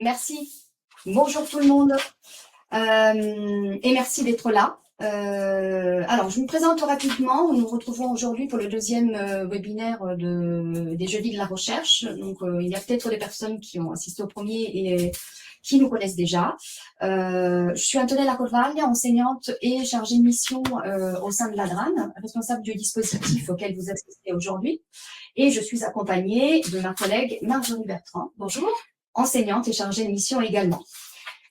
Merci. Bonjour tout le monde et merci d'être là. Alors, je me présente rapidement. Nous nous retrouvons aujourd'hui pour le deuxième webinaire des Jeudis de la recherche. Donc, il y a peut-être des personnes qui ont assisté au premier et qui nous connaissent déjà. Je suis Antonella Corvaglia, enseignante et chargée de mission au sein de l'ADRAN, responsable du dispositif auquel vous assistez aujourd'hui. Et je suis accompagnée de ma collègue Marjorie Bertrand. Bonjour. Enseignante et chargée de mission également.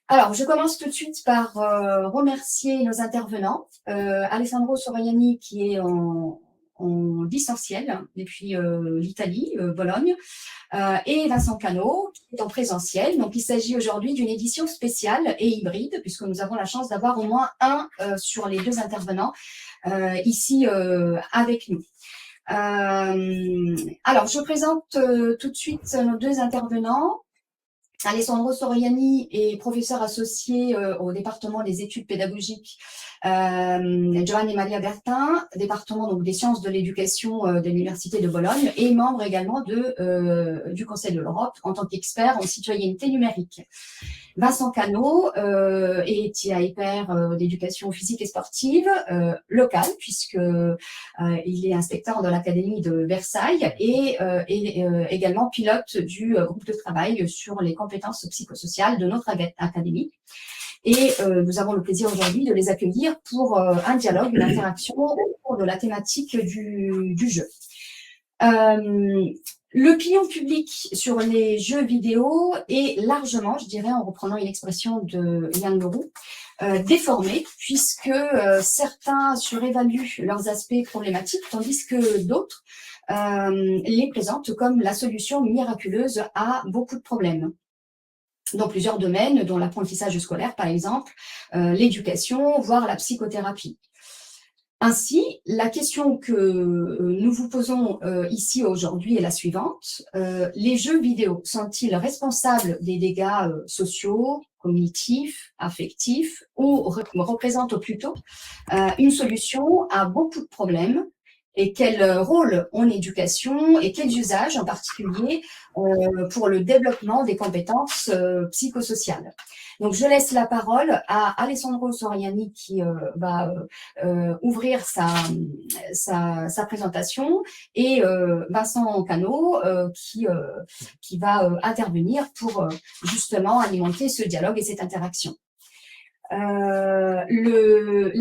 Alors, je commence tout de suite par remercier nos intervenants. Alessandro Soriani, qui est en distanciel depuis l'Italie, Bologne, et Vincent Cano, qui est en présentiel. Donc, il s'agit aujourd'hui d'une édition spéciale et hybride, puisque nous avons la chance d'avoir au moins un sur les deux intervenants ici avec nous. Alors, je présente tout de suite nos deux intervenants. Alessandro Soriani est professeur associé au département des études pédagogiques Giovanni Maria Bertin, département donc, des sciences de l'éducation de l'Université de Bologne et membre également du Conseil de l'Europe en tant qu'expert en citoyenneté numérique. Vincent Cano est IAPR d'éducation physique et sportive locale, puisque il est inspecteur de l'Académie de Versailles et également pilote du groupe de travail sur les compétences psychosociales de notre académie. Et nous avons le plaisir aujourd'hui de les accueillir pour un dialogue, une interaction autour de la thématique du jeu. Le client public sur les jeux vidéo est largement, je dirais, en reprenant une expression de Yann Leroux, déformé, puisque certains surévaluent leurs aspects problématiques, tandis que d'autres les présentent comme la solution miraculeuse à beaucoup de problèmes. Dans plusieurs domaines, dont l'apprentissage scolaire, par exemple, l'éducation, voire la psychothérapie. Ainsi, la question que nous vous posons ici aujourd'hui est la suivante. Les jeux vidéo sont-ils responsables des dégâts sociaux, cognitifs, affectifs, ou représentent plutôt une solution à beaucoup de problèmes? Et quel rôle en éducation et quels usages en particulier pour le développement des compétences psychosociales. Donc, je laisse la parole à Alessandro Soriani qui va ouvrir sa présentation et Vincent Cano qui va intervenir pour justement alimenter ce dialogue et cette interaction. La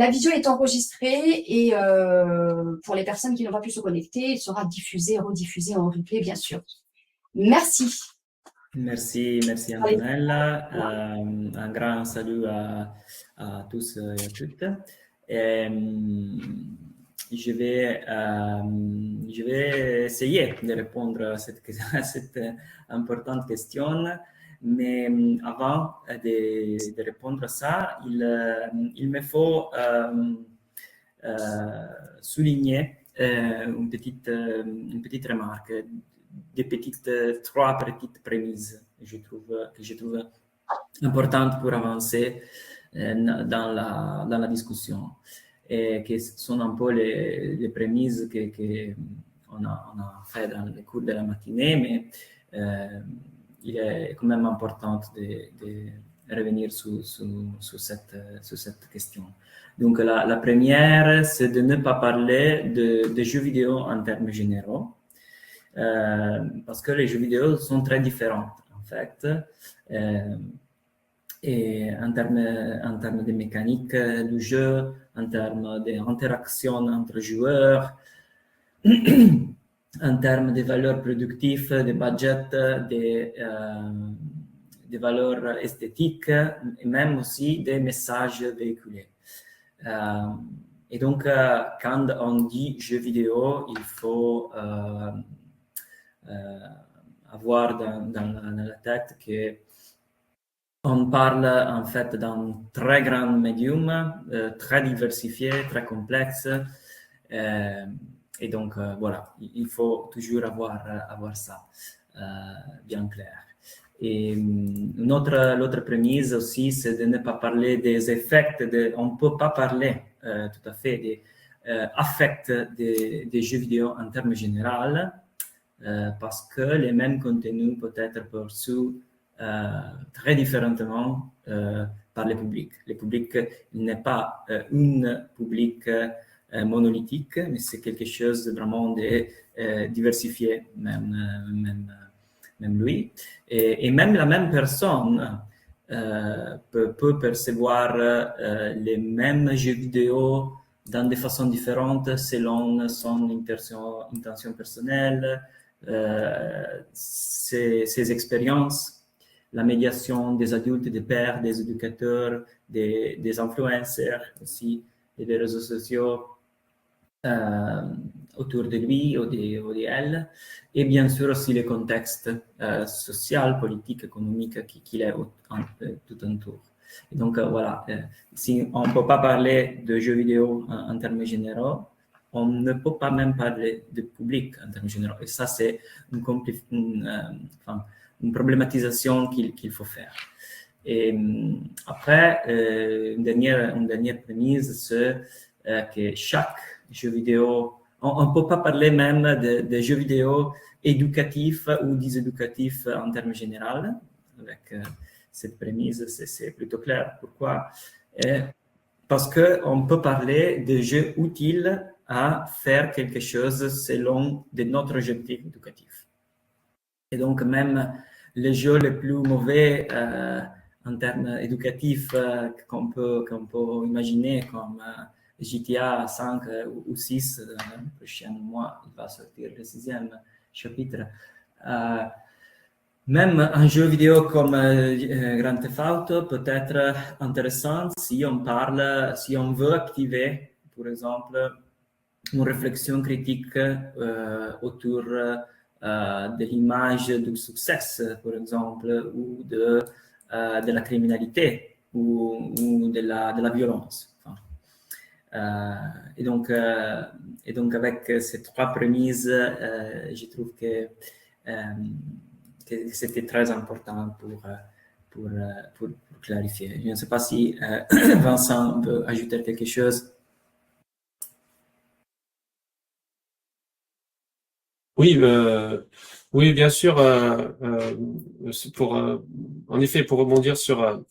vidéo est enregistrée et pour les personnes qui n'ont pas pu se connecter, elle sera diffusée, rediffusée en replay, bien sûr. Merci. Merci Antonella. Un grand salut à tous et à toutes. Je vais essayer de répondre à cette importante question. Mais avant de répondre à ça, il me faut souligner une petite remarque, trois petites prémices que je trouve importantes pour avancer dans la discussion, et qui sont un peu les prémices qu'on a fait dans le cours de la matinée, mais il est quand même important de revenir sur cette question. Donc, la première, c'est de ne pas parler de jeux vidéo en termes généraux, parce que les jeux vidéo sont très différents, en fait, et en termes de mécanique du jeu, en termes d'interaction entre joueurs, en termes de valeurs productives, de budget, de valeurs esthétiques, et même aussi des messages véhiculés. Et donc, quand on dit jeux vidéo, il faut avoir dans la tête que on parle en fait d'un très grand médium, très diversifié, très complexe. Et donc, voilà, il faut toujours avoir ça bien clair. Et l'autre prémisse aussi, c'est de ne pas parler des effets. On ne peut pas parler tout à fait des affects des jeux vidéo en termes généraux, parce que les mêmes contenus peuvent être perçus très différemment par les publics. Les publics, il n'est pas un public monolithique, mais c'est quelque chose vraiment de diversifié, même lui. Et même la même personne peut percevoir les mêmes jeux vidéo dans des façons différentes selon son intention personnelle, ses expériences, la médiation des adultes, des pères, des éducateurs, des influenceurs aussi, et des réseaux sociaux autour de lui ou d'elle, et bien sûr aussi le contexte social, politique, économique qu'il est tout autour. Et donc voilà, si on ne peut pas parler de jeux vidéo en termes généraux, on ne peut pas même parler de public en termes généraux. Et ça, c'est une problématisation qu'il faut faire. Et après, une dernière prémisse, c'est que chaque jeu vidéo, on ne peut pas parler même de jeux vidéo éducatifs ou déséducatifs en termes généraux. Avec cette prémisse, c'est plutôt clair. Pourquoi? Parce qu'on peut parler de jeux utiles à faire quelque chose selon notre objectif éducatif. Et donc, même les jeux les plus mauvais en termes éducatifs qu'on peut imaginer, comme GTA 5 ou 6, le prochain mois, il va sortir le 6e chapitre. Même un jeu vidéo comme Grand Theft Auto peut être intéressant si on veut activer, par exemple, une réflexion critique autour de l'image du succès, par exemple, ou de la criminalité ou de la violence. Et donc avec ces trois prémices, je trouve que c'était très important pour clarifier. Je ne sais pas si Vincent veut ajouter quelque chose. Oui, oui, bien sûr. En effet, pour rebondir sur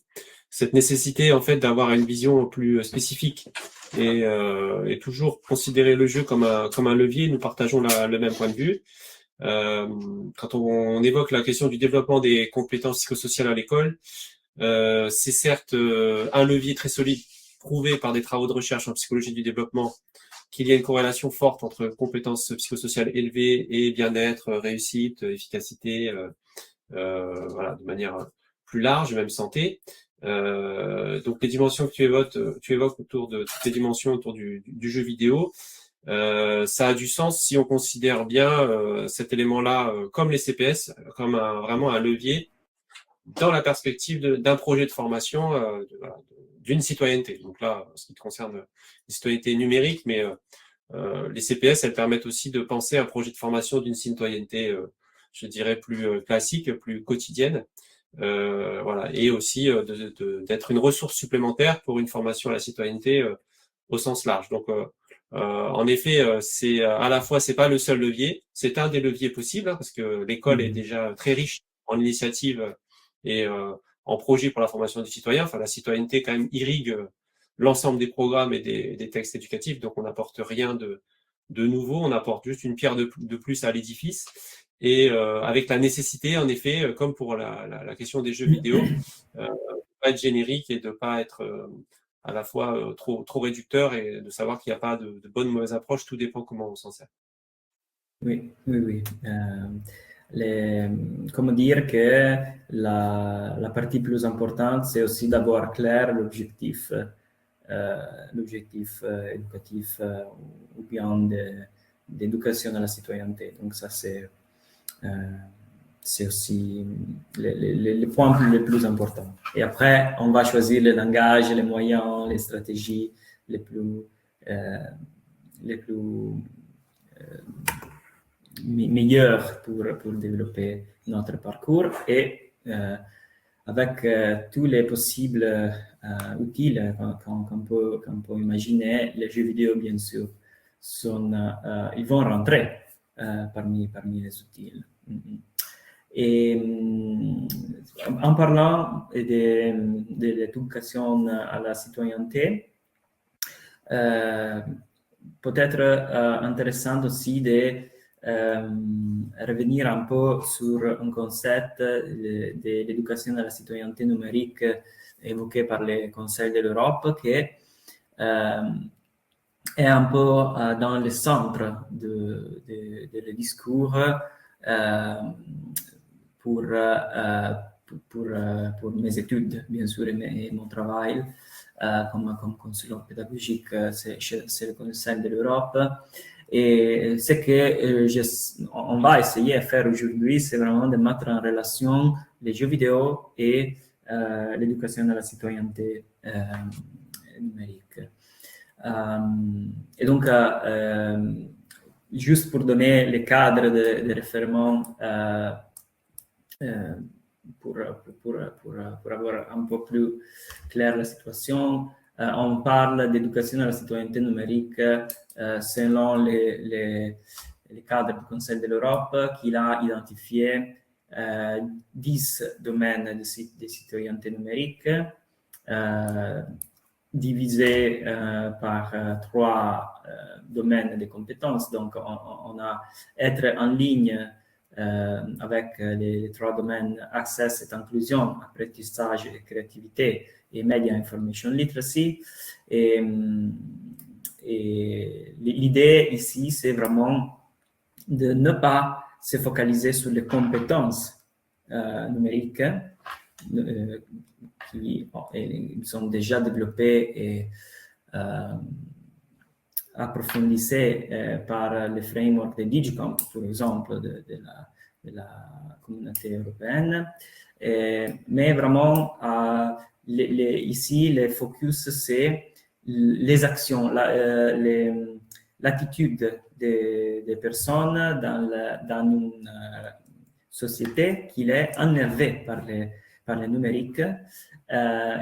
cette nécessité en fait d'avoir une vision plus spécifique et toujours considérer le jeu comme un levier, nous partageons le même point de vue. Quand on évoque la question du développement des compétences psychosociales à l'école, c'est certes un levier très solide prouvé par des travaux de recherche en psychologie du développement qu'il y a une corrélation forte entre compétences psychosociales élevées et bien-être, réussite, efficacité, voilà, de manière plus large, même santé. Donc les dimensions que tu évoques autour de toutes les dimensions autour du jeu vidéo, ça a du sens si on considère bien cet élément-là comme les CPS, comme vraiment un levier dans la perspective d'un projet de formation d'une citoyenneté. Donc là, ce qui concerne les citoyennetés numériques, mais les CPS, elles permettent aussi de penser un projet de formation d'une citoyenneté, je dirais, plus classique, plus quotidienne, voilà, et aussi d'être une ressource supplémentaire pour une formation à la citoyenneté au sens large. Donc, en effet, c'est à la fois, c'est pas le seul levier, c'est un des leviers possibles, hein, parce que l'école est déjà très riche en initiatives et en projets pour la formation des citoyens. Enfin, la citoyenneté quand même irrigue l'ensemble des programmes et des textes éducatifs, donc on n'apporte rien de nouveau, on apporte juste une pierre de plus à l'édifice, et avec la nécessité, en effet, comme pour la question des jeux vidéo, de pas être générique et de pas être à la fois trop réducteur, et de savoir qu'il n'y a pas de bonne ou mauvaise approche, tout dépend comment on s'en sert. Oui. Comment dire que la partie plus importante, c'est aussi d'avoir clair l'objectif éducatif ou bien d'éducation à la citoyenneté. Donc ça, c'est aussi les points les plus importants. Et après, on va choisir le langage, les moyens, les stratégies les plus meilleurs pour développer notre parcours, et avec tous les possibles outils qu'on peut imaginer. Les jeux vidéo, bien sûr, ils vont rentrer parmi les outils. Et en parlant de l'éducation à la citoyenneté, peut-être intéressant aussi de revenir un peu sur un concept de l'éducation à la citoyenneté numérique évoqué par le Conseil de l'Europe, qui est un peu dans le centre de le discours pour mes études, bien sûr, et mon travail comme consultant pédagogique, c'est le Conseil de l'Europe. Et ce qu'on va essayer de faire aujourd'hui, c'est vraiment de mettre en relation les jeux vidéo et l'éducation à la citoyenneté numérique. Et donc, juste pour donner le cadre de référement pour avoir un peu plus clair la situation, on parle d'éducation à la citoyenneté numérique selon les cadres du Conseil de l'Europe qu'il a identifié 10 domaines de citoyenneté numérique divisés par 3 domaines de compétences. Donc, on a être en ligne avec les 3 domaines access et inclusion, apprentissage et créativité et media information literacy. Et l'idée ici, c'est vraiment de ne pas se focaliser sur les compétences numériques qui sont déjà développées et approfondissées par le framework de Digicom, par exemple, de la communauté européenne. Mais vraiment, ici, le focus, c'est les actions, l'attitude des personnes dans une société qui est énervée par le numérique.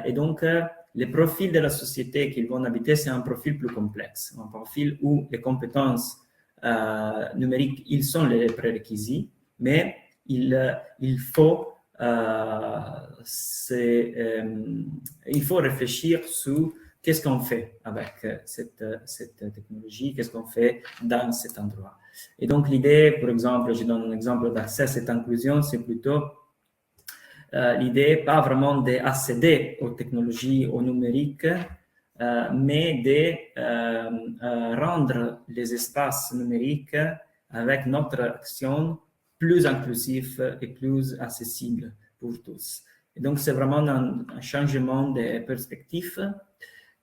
Et donc, le profil de la société qu'ils vont habiter, c'est un profil plus complexe, un profil où les compétences numériques, ils sont les prérequis, mais il faut réfléchir sur qu'est-ce qu'on fait avec cette technologie, qu'est-ce qu'on fait dans cet endroit. Et donc, l'idée, par exemple, je donne un exemple d'accès à cette inclusion, c'est plutôt l'idée, pas vraiment d'accéder aux technologies, au numérique, mais de rendre les espaces numériques avec notre action plus inclusifs et plus accessibles pour tous. Et donc, c'est vraiment un changement de perspective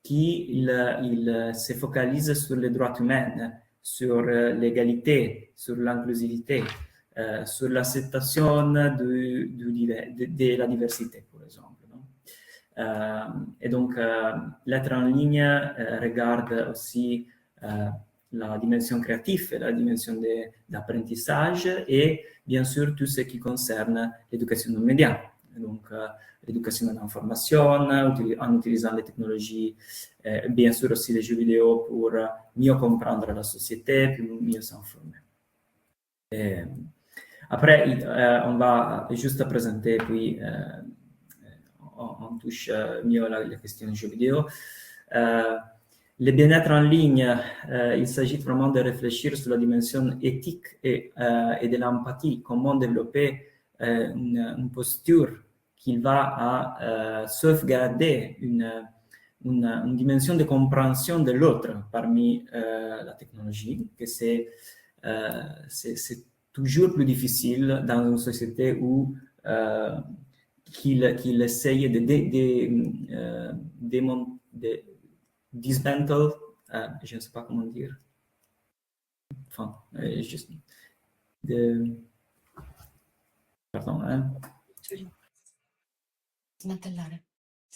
qui se focalise sur les droits humains, sur l'égalité, sur l'inclusivité, sur l'acceptation de la diversité, par exemple. Et donc, l'être en ligne regarde aussi la dimension créative, la dimension d'apprentissage et bien sûr tout ce qui concerne l'éducation aux médias. Donc, l'éducation à l'information, en utilisant les technologies, bien sûr aussi les jeux vidéo pour mieux comprendre la société, pour mieux s'informer. Après, on va juste présenter, puis on touche mieux la question des jeux vidéo. Le bien-être en ligne, il s'agit vraiment de réfléchir sur la dimension éthique et de l'empathie, comment développer une posture qui va sauvegarder une dimension de compréhension de l'autre parmi la technologie, que c'est toujours plus difficile dans une société où qu'il essaye de dismantle, je ne sais pas comment dire, enfin, juste pardon,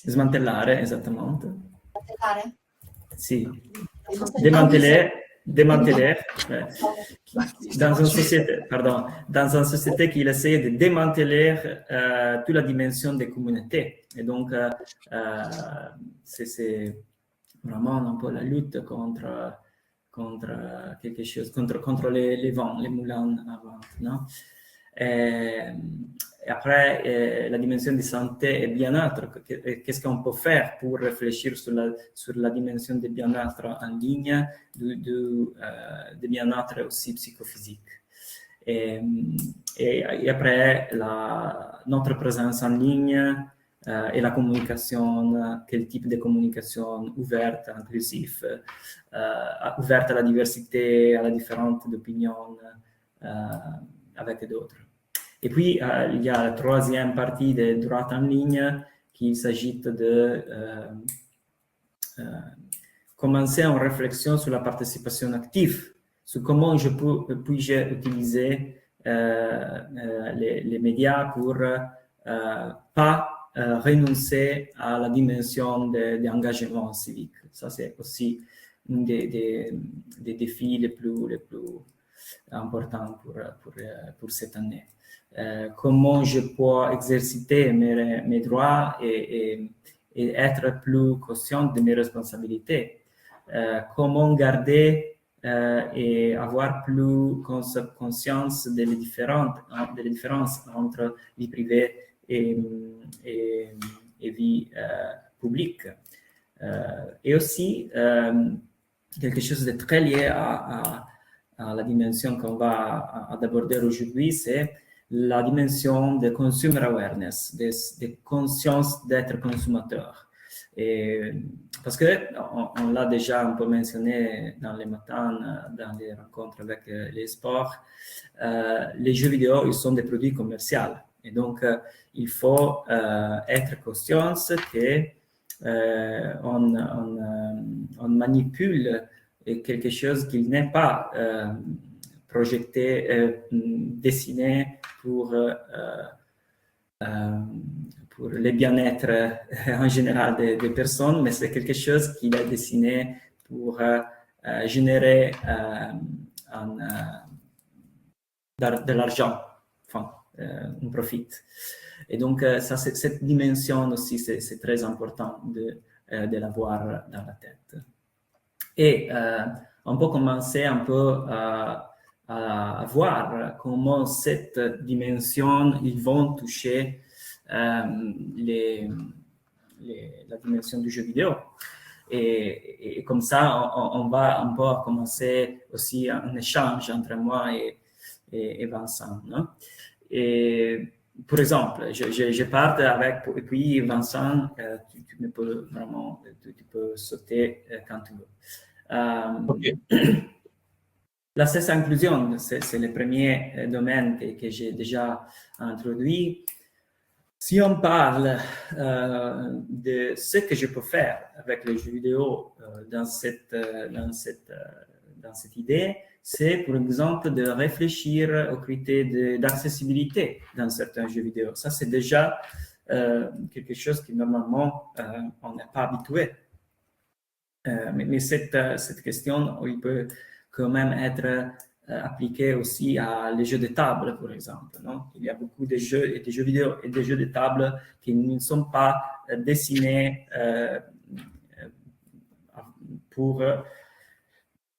smantellare, esattamente. Smantellare? Sì, démanteler, dans une société qui essaie de démanteler toute la dimension des communautés. Et donc, c'est vraiment un peu la lutte contre quelque chose, contre les vents, les moulins à vent, non? Et après, la dimension de santé et bien-être, qu'est-ce qu'on peut faire pour réfléchir sur la dimension de bien-être en ligne, de bien-être aussi psychophysique. Et après, notre présence en ligne et la communication, quel type de communication ouverte, inclusive, ouverte à la diversité, à la différence d'opinions avec d'autres. Et puis, il y a la troisième partie des droits en ligne, qu'il s'agit de commencer une réflexion sur la participation active, sur comment puis-je utiliser les médias pour pas renoncer à la dimension d'engagement civique. Ça, c'est aussi un des défis les plus importants pour cette année. Comment je peux exercer mes droits et être plus conscient de mes responsabilités. Comment garder et avoir plus conscience des différences entre vie privée et vie publique. Et aussi, quelque chose de très lié à la dimension qu'on va aborder aujourd'hui, c'est la dimension de consumer awareness, de conscience d'être consommateur. Et parce qu'on l'a déjà un peu mentionné dans les matins, dans les rencontres avec les sports, les jeux vidéo, ils sont des produits commerciaux. Et donc, il faut être conscient qu'on manipule quelque chose qui n'est pas projeté, dessiné pour le bien-être en général des personnes, mais c'est quelque chose qui est dessiné pour générer de l'argent, enfin, un profit. Et donc, cette dimension aussi, c'est très important de l'avoir dans la tête. Et on peut commencer un peu à voir comment cette dimension, ils vont toucher la dimension du jeu vidéo. Et comme ça, on va un peu commencer aussi un échange entre moi et Vincent. Non? Et par exemple, je pars avec, et puis Vincent, tu peux vraiment, tu peux sauter quand tu veux. Okay. L'accès à l'inclusion, c'est le premier domaine que j'ai déjà introduit. Si on parle de ce que je peux faire avec les jeux vidéo dans cette idée, c'est par exemple de réfléchir aux critères d'accessibilité dans certains jeux vidéo. Ça, c'est déjà quelque chose qui normalement on n'est pas habitué. Mais cette question, il peut quand même être appliquée aussi à les jeux de table, par exemple. Non? Il y a beaucoup de jeux, et des jeux vidéo et des jeux de table qui ne sont pas dessinés pour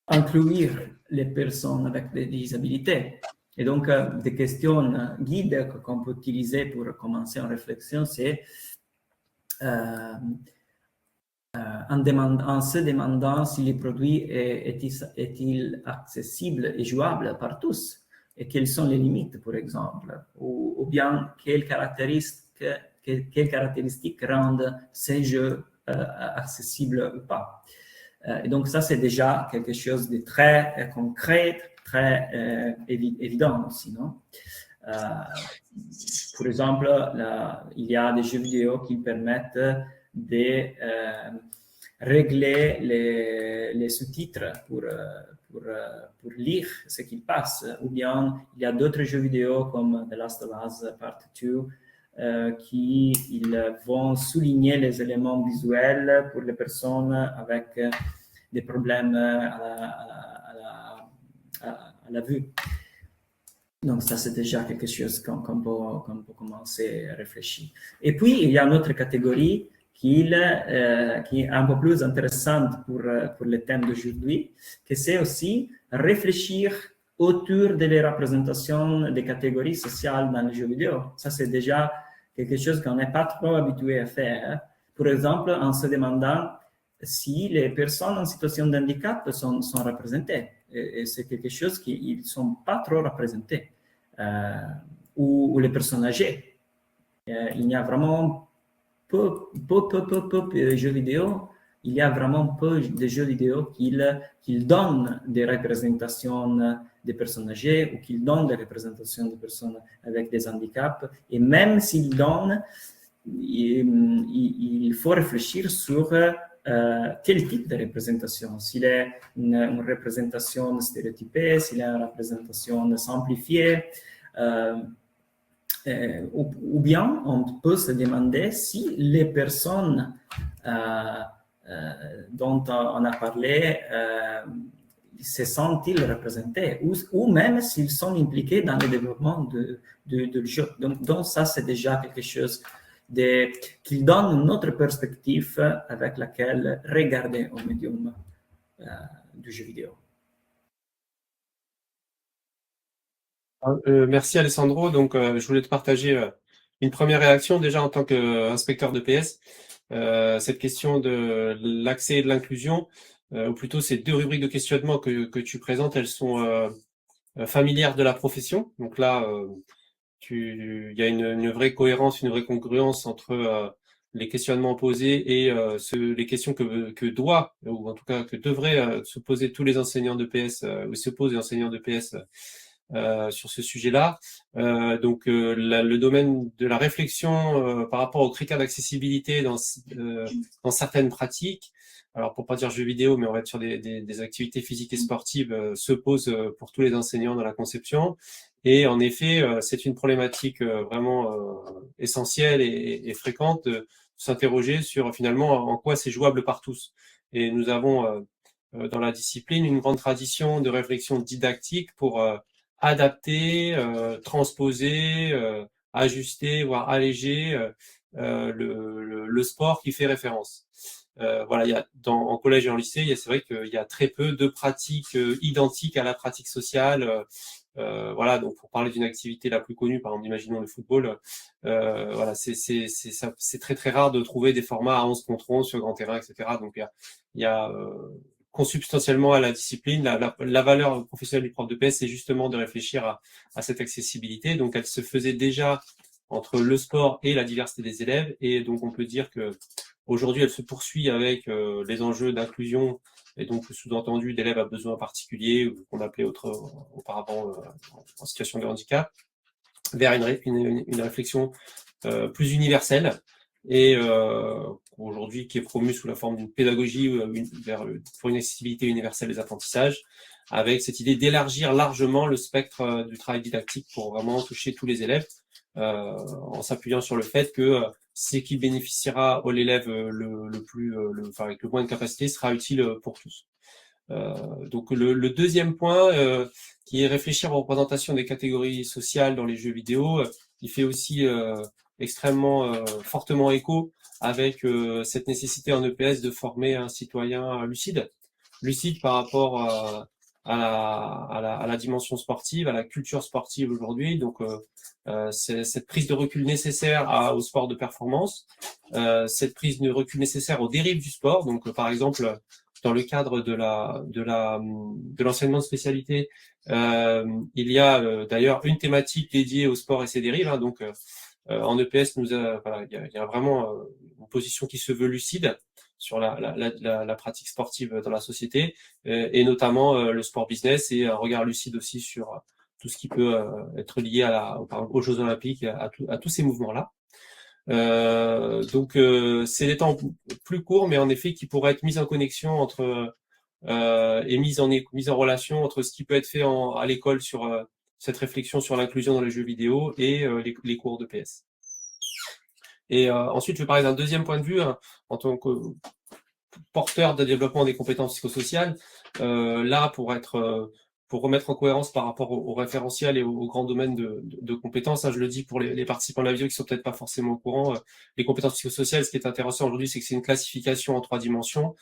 inclure les personnes avec des disabilités. Et donc, des questions guides qu'on peut utiliser pour commencer une réflexion, c'est en se demandant si les produits est-il accessible et jouable par tous et quelles sont les limites, par exemple, ou bien quelles caractéristiques rendent ces jeux accessibles ou pas. Et donc ça, c'est déjà quelque chose de très concret, très évident aussi, non? Par exemple, il y a des jeux vidéo qui permettent de régler les sous-titres pour lire ce qui passe. Ou bien, il y a d'autres jeux vidéo comme The Last of Us Part 2 qui ils vont souligner les éléments visuels pour les personnes avec des problèmes à la vue. Donc ça, c'est déjà quelque chose qu'on peut commencer à réfléchir. Et puis, il y a une autre catégorie qui est un peu plus intéressante pour le thème d'aujourd'hui, que c'est aussi réfléchir autour de la représentation des catégories sociales dans les jeux vidéo. Ça, c'est déjà quelque chose qu'on n'est pas trop habitué à faire. Par exemple, en se demandant si les personnes en situation de handicap sont représentées. Et c'est quelque chose qu'ils ne sont pas trop représentés. Ou les personnes âgées. Il y a vraiment peu de jeux vidéo. Il y a vraiment peu de jeux vidéo qui donnent des représentations des personnes âgées ou qui donnent des représentations de personnes avec des handicaps. Et même s'ils donnent, il faut réfléchir sur quel type de représentation. S'il est une représentation stéréotypée, s'il est une représentation simplifiée, ou bien on peut se demander si les personnes dont on a parlé se sentent-ils représentés ou même s'ils sont impliqués dans le développement du jeu. Donc ça, c'est déjà quelque chose qui donne une autre perspective avec laquelle regarder au médium du jeu vidéo. Merci Alessandro. Donc, je voulais te partager une première réaction déjà en tant qu'inspecteur de PS. Cette question de l'accès et de l'inclusion, ou plutôt ces deux rubriques de questionnement que tu présentes, elles sont familières de la profession. Donc là, il y a une vraie cohérence, une vraie congruence entre les questionnements posés et les questions que doit, ou en tout cas que devraient se poser tous les enseignants de PS, ou se posent les enseignants de PS sur ce sujet-là. Donc le domaine de la réflexion par rapport aux critères d'accessibilité dans certaines pratiques, alors pour pas dire jeux vidéo, mais on va être sur des activités physiques et sportives, se pose pour tous les enseignants dans la conception. Et en effet, c'est une problématique vraiment essentielle et fréquente de s'interroger sur finalement en quoi c'est jouable par tous. Et nous avons dans la discipline une grande tradition de réflexion didactique pour adapter, transposer, ajuster, voire alléger le sport qui fait référence. Voilà, il y a en collège et en lycée, c'est vrai qu'il y a très peu de pratiques identiques à la pratique sociale. Voilà, donc pour parler d'une activité la plus connue, par exemple, imaginons le football, voilà, c'est très très rare de trouver des formats à 11 contre 11 sur grand terrain, etc. Donc il y a consubstantiellement à la discipline, la valeur professionnelle du prof de PS, c'est justement de réfléchir à cette accessibilité. Donc elle se faisait déjà entre le sport et la diversité des élèves, et donc on peut dire que aujourd'hui elle se poursuit avec les enjeux d'inclusion et donc sous-entendu d'élèves à besoins particuliers, qu'on appelait auparavant en situation de handicap, vers une réflexion plus universelle et aujourd'hui qui est promue sous la forme d'une pédagogie pour une accessibilité universelle des apprentissages, avec cette idée d'élargir largement le spectre du travail didactique pour vraiment toucher tous les élèves, en s'appuyant sur le fait que ce qui bénéficiera à l'élève avec le moins de capacité sera utile pour tous. Donc le deuxième point, qui est réfléchir aux représentations des catégories sociales dans les jeux vidéo, il fait aussi extrêmement fortement écho avec cette nécessité en EPS de former un citoyen lucide par rapport à la dimension sportive, à la culture sportive aujourd'hui. Donc c'est cette prise de recul nécessaire au sport de performance, cette prise de recul nécessaire aux dérives du sport. Donc par exemple, dans le cadre de l'enseignement de spécialité, il y a d'ailleurs une thématique dédiée au sport et ses dérives. Hein, donc en EPS, il y a vraiment une position qui se veut lucide sur la pratique sportive dans la société, et notamment le sport business, et un regard lucide aussi sur tout ce qui peut être lié aux Jeux Olympiques, à tous ces mouvements-là. Donc c'est des temps plus courts, mais en effet qui pourraient être mis en connexion et mis en relation entre ce qui peut être fait à l'école sur cette réflexion sur l'inclusion dans les jeux vidéo et les cours de PS. Et ensuite, je vais parler d'un deuxième point de vue, hein, en tant que porteur de développement des compétences psychosociales. Là, pour pour remettre en cohérence par rapport au référentiel et au grand domaine de compétences. Je le dis pour les participants de la vidéo qui sont peut-être pas forcément au courant, les compétences psychosociales, ce qui est intéressant aujourd'hui, c'est que c'est une classification en 3 dimensions.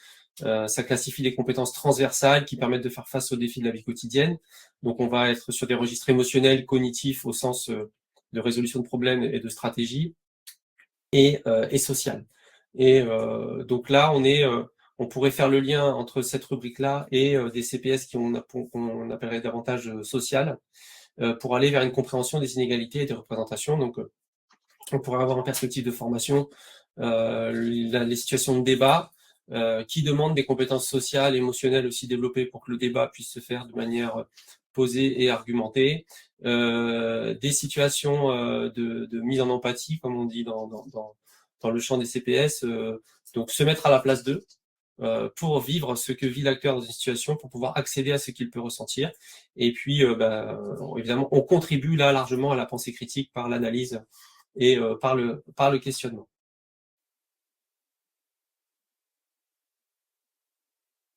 Ça classifie les compétences transversales qui permettent de faire face aux défis de la vie quotidienne. Donc, on va être sur des registres émotionnels, cognitifs au sens de résolution de problèmes et de stratégie, et social. Et donc là, on pourrait faire le lien entre cette rubrique-là et des CPS qu'on appellerait davantage sociales, pour aller vers une compréhension des inégalités et des représentations. Donc, on pourrait avoir en perspective de formation les situations de débat, qui demandent des compétences sociales, émotionnelles aussi développées pour que le débat puisse se faire de manière posée et argumentée, des situations de mise en empathie, comme on dit dans le champ des CPS, donc se mettre à la place d'eux, pour vivre ce que vit l'acteur dans une situation, pour pouvoir accéder à ce qu'il peut ressentir. Et puis, évidemment, on contribue là largement à la pensée critique par l'analyse et par le questionnement.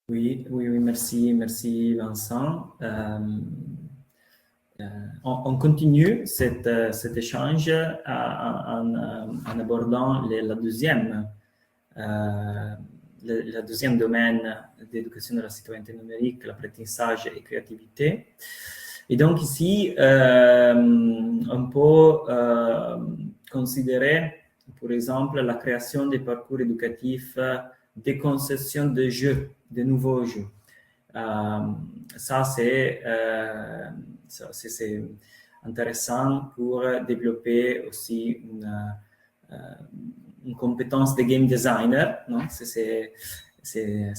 Oui, merci Vincent. On continue cet échange en abordant le deuxième domaine d'éducation de la citoyenneté numérique, l'apprentissage et créativité. Et donc ici, on peut considérer, par exemple, la création des parcours éducatifs, des conceptions de jeux, de nouveaux jeux. Ça, c'est intéressant pour développer aussi une compétence de game designer, non? C'est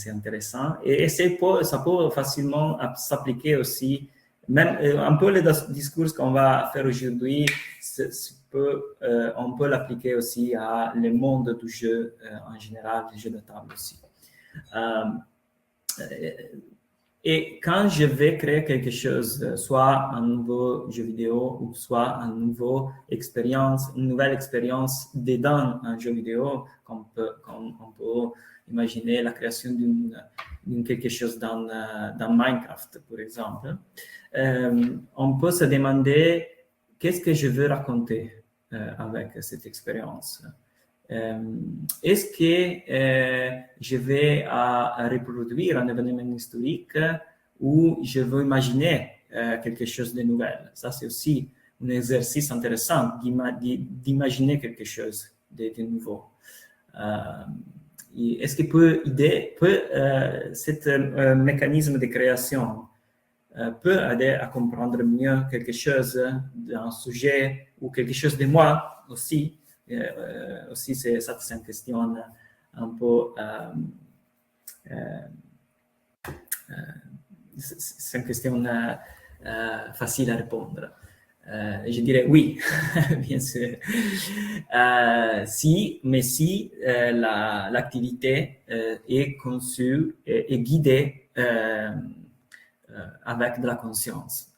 intéressant. Et ça peut facilement s'appliquer aussi, même un peu le discours qu'on va faire aujourd'hui, on peut l'appliquer aussi à le monde du jeu en général, les jeux de table aussi. Et quand je vais créer quelque chose, soit un nouveau jeu vidéo ou soit une nouvelle expérience dedans un jeu vidéo, comme on peut imaginer la création d'une quelque chose dans Minecraft, par exemple, on peut se demander qu'est-ce que je veux raconter avec cette expérience. Est-ce que je vais à reproduire un événement historique ou je veux imaginer quelque chose de nouvel? Ça, c'est aussi un exercice intéressant d'imaginer quelque chose de nouveau. Est-ce que ce mécanisme de création peut aider à comprendre mieux quelque chose d'un sujet ou quelque chose de moi aussi? Aussi, c'est une question un peu c'est une question facile à répondre. Je dirais oui, bien sûr. Si l'activité est conçue et guidée avec de la conscience,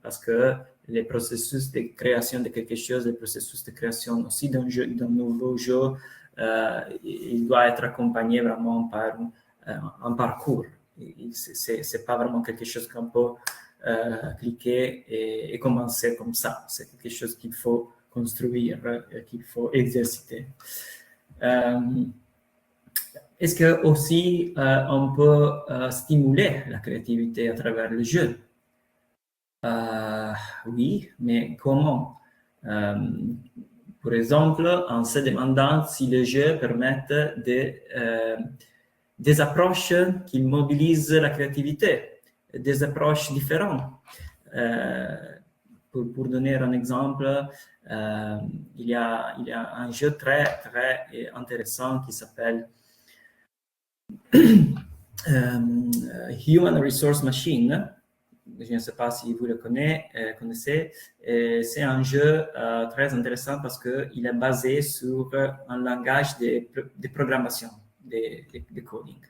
parce que les processus de création de quelque chose, les processus de création aussi d'un nouveau jeu, il doit être accompagné vraiment par un parcours. C'est pas vraiment quelque chose qu'on peut cliquer et commencer comme ça. C'est quelque chose qu'il faut construire, qu'il faut exercer. Est-ce que aussi on peut stimuler la créativité à travers le jeu? Oui, mais comment? Par exemple, en se demandant si les jeux permettent des approches qui mobilisent la créativité, des approches différentes. Pour donner un exemple, il y a un jeu très, très intéressant qui s'appelle Human Resource Machine. Je ne sais pas si vous le connaissez. C'est un jeu très intéressant parce qu'il est basé sur un langage de programmation, de coding.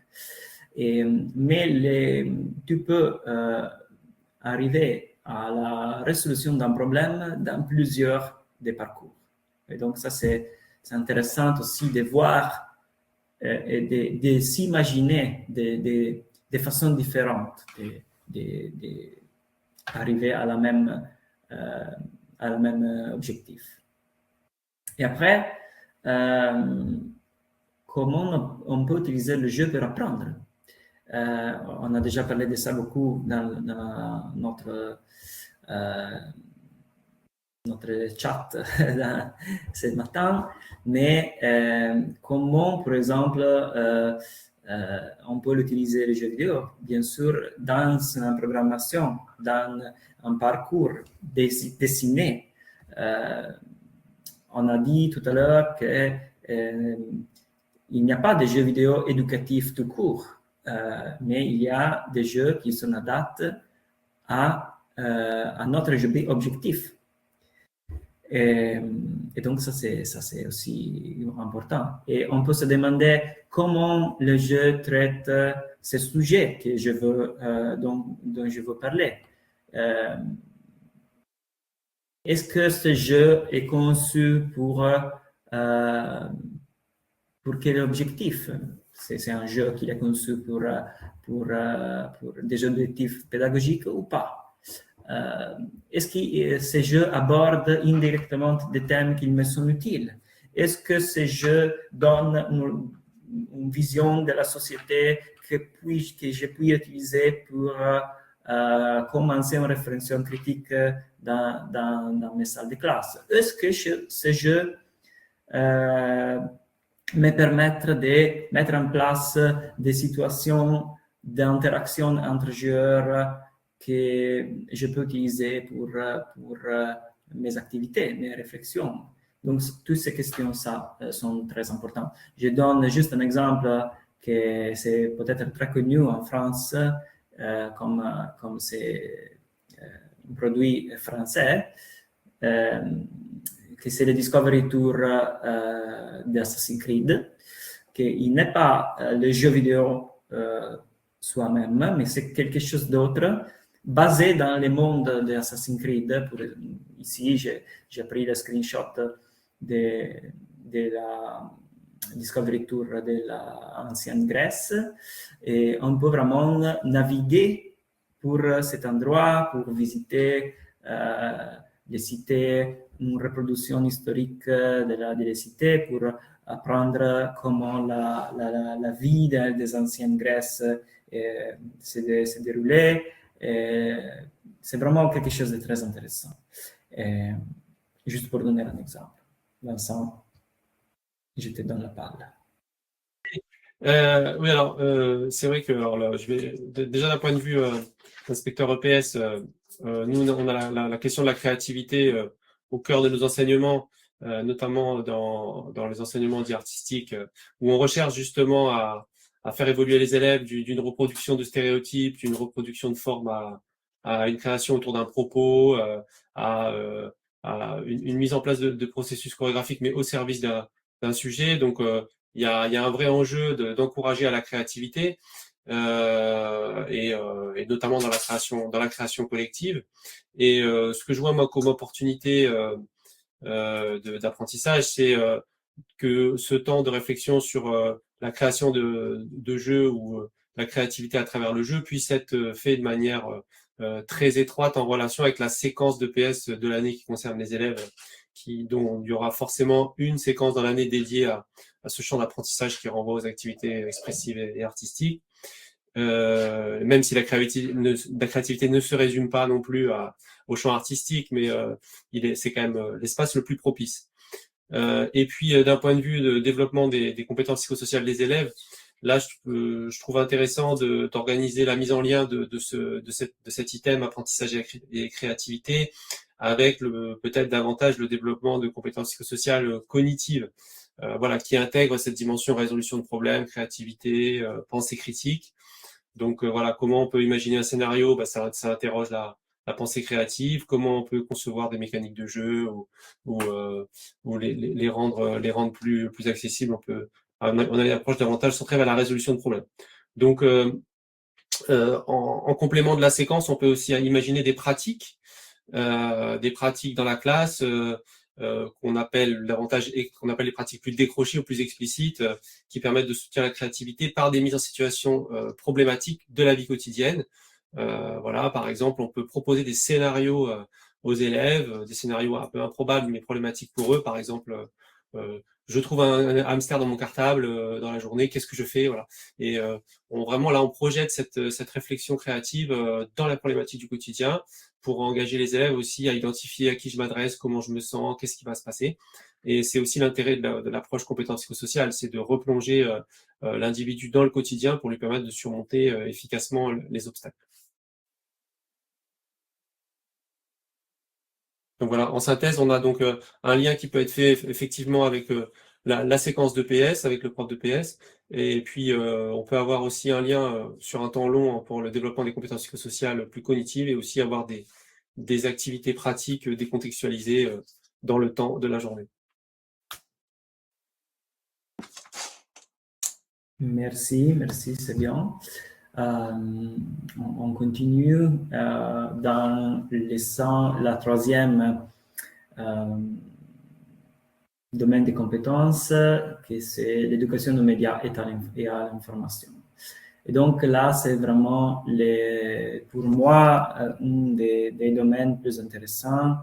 Mais tu peux arriver à la résolution d'un problème dans plusieurs des parcours. Et donc, ça, c'est intéressant aussi de voir et de s'imaginer de façons différentes, arriver à la même objectif. Et après, comment on peut utiliser le jeu pour apprendre? On a déjà parlé de ça beaucoup dans notre chat ce matin, mais comment, par exemple, on peut utiliser les jeux vidéo? Bien sûr, dans une programmation, dans un parcours dessiné. On a dit tout à l'heure qu'il n'y a pas de jeux vidéo éducatifs tout court, mais il y a des jeux qui sont adaptés à notre objectif. Et donc, ça, c'est aussi important. Et on peut se demander comment le jeu traite ce sujet que dont je veux parler. Est-ce que ce jeu est conçu pour quel objectif? C'est un jeu qui est conçu pour des objectifs pédagogiques ou pas? Est-ce que ces jeux abordent indirectement des thèmes qui me sont utiles? Est-ce que ces jeux donnent une vision de la société que je puis utiliser pour commencer une réflexion critique dans mes salles de classe? Est-ce que ces jeux me permettent de mettre en place des situations d'interaction entre joueurs que je peux utiliser pour mes activités, mes réflexions? Donc, toutes ces questions sont très importantes. Je donne juste un exemple que c'est peut-être très connu en France, comme c'est un produit français, que c'est le Discovery Tour d'Assassin's Creed, qui n'est pas le jeu vidéo soi-même, mais c'est quelque chose d'autre, basé dans le monde d'Assassin's Creed. Ici, j'ai pris le screenshot de la Discovery Tour de l'ancienne Grèce, et on peut vraiment naviguer pour cet endroit, pour visiter les cités, une reproduction historique de la cité, pour apprendre comment la vie des anciennes Grèces s'est déroulée. C'est vraiment quelque chose de très intéressant. Juste pour donner un exemple. Vincent, je te donne la parole. Oui, alors c'est vrai que là, déjà d'un point de vue inspecteur EPS, nous on a la question de la créativité au cœur de nos enseignements, notamment dans les enseignements dits artistiques, où on recherche justement à faire évoluer les élèves d'une reproduction de stéréotypes, d'une reproduction de forme à une création autour d'un propos, à une mise en place de processus chorégraphiques, mais au service d'un sujet. Donc il y a un vrai enjeu d'encourager à la créativité, et notamment dans la création collective. Et ce que je vois moi comme opportunité d'apprentissage, c'est que ce temps de réflexion sur la création de jeux ou la créativité à travers le jeu puisse être fait de manière très étroite en relation avec la séquence de PS de l'année qui concerne les élèves, dont il y aura forcément une séquence dans l'année dédiée à ce champ d'apprentissage qui renvoie aux activités expressives et artistiques. Même si la créativité ne se résume pas non plus au champ artistique, mais c'est quand même l'espace le plus propice. Et puis d'un point de vue de développement des compétences psychosociales des élèves, là je trouve intéressant d'organiser la mise en lien de cet item apprentissage et créativité avec peut-être davantage le développement de compétences psychosociales cognitives, qui intègrent cette dimension résolution de problèmes, créativité, pensée critique. Donc comment on peut imaginer un scénario, ça interroge la pensée créative, comment on peut concevoir des mécaniques de jeu ou les rendre plus accessibles. On a une approche davantage centrée vers la résolution de problèmes. Donc en complément de la séquence, on peut aussi imaginer des pratiques dans la classe qu'on appelle les pratiques plus décrochées ou plus explicites, qui permettent de soutenir la créativité par des mises en situation problématiques de la vie quotidienne. Voilà, par exemple, on peut proposer des scénarios aux élèves, des scénarios un peu improbables mais problématiques pour eux. Par exemple, je trouve un hamster dans mon cartable dans la journée, qu'est-ce que je fais? Voilà. Et vraiment là, on projette cette réflexion créative dans la problématique du quotidien pour engager les élèves aussi à identifier à qui je m'adresse, comment je me sens, qu'est-ce qui va se passer. Et c'est aussi l'intérêt de l'approche compétence psychosociale, c'est de replonger l'individu dans le quotidien pour lui permettre de surmonter efficacement les obstacles. Donc voilà, en synthèse, on a donc un lien qui peut être fait effectivement avec la séquence de PS, avec le prof de PS, et puis on peut avoir aussi un lien sur un temps long pour le développement des compétences psychosociales plus cognitives et aussi avoir des activités pratiques décontextualisées dans le temps de la journée. Merci, c'est bien. On continue dans la troisième domaine de compétences, qui c'est l'éducation aux médias et à l'information. Et donc là, c'est vraiment, pour moi, un des domaines plus intéressants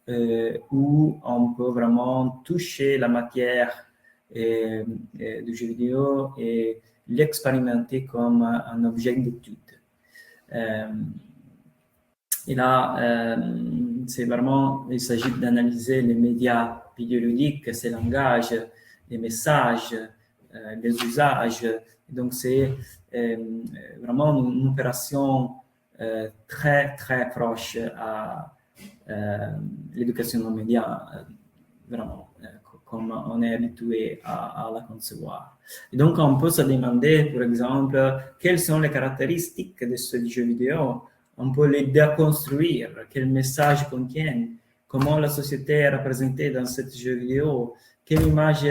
où on peut vraiment toucher la matière du jeu vidéo et l'expérimenter comme un objet d'étude. Et là, c'est vraiment, il s'agit d'analyser les médias vidéoludiques, ses langages, les messages, les usages. Donc, c'est vraiment une opération très, très proche à l'éducation aux médias, vraiment, comme on est habitué à la concevoir. Et donc, on peut se demander, par exemple, quelles sont les caractéristiques de ce jeu vidéo. On peut les déconstruire, quels messages contiennent, comment la société est représentée dans ce jeu vidéo, quelle image,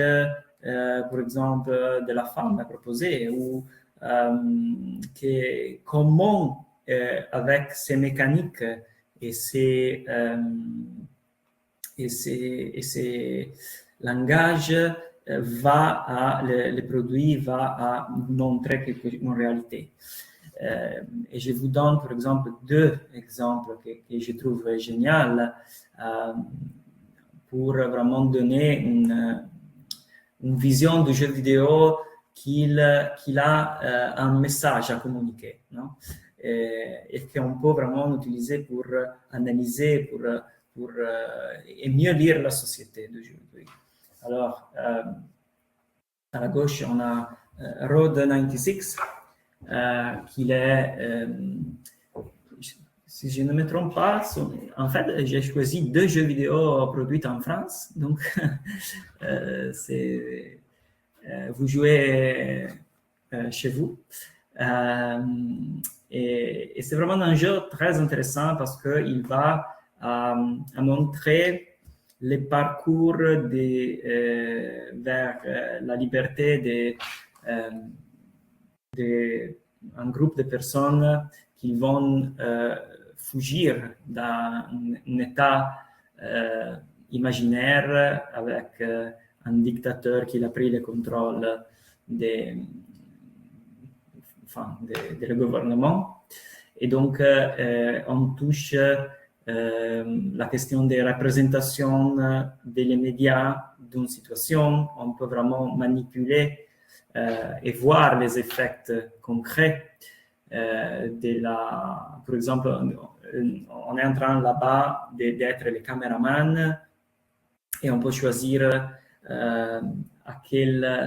par exemple, de la femme est proposée, ou comment, avec ces mécaniques et ces langages, le produit va à montrer une réalité. Et je vous donne, par exemple, deux exemples que je trouve géniaux pour vraiment donner une vision du jeu vidéo qu'il a un message à communiquer, non? Et qu'on peut vraiment utiliser pour analyser, pour et mieux lire la société d'aujourd'hui. Alors, à la gauche, on a Road 96, qu'il est, si je ne me trompe pas, en fait, j'ai choisi 2 jeux vidéo produits en France. Donc, vous jouez chez vous. Et c'est vraiment un jeu très intéressant parce qu'il va à montrer les parcours vers la liberté un groupe de personnes qui vont fuir d'un état imaginaire avec un dictateur qui a pris le contrôle du gouvernement. Et donc, on touche la question des représentations des médias d'une situation. On peut vraiment manipuler et voir les effets concrets par exemple, on est en train là-bas d'être le caméraman et on peut choisir quelle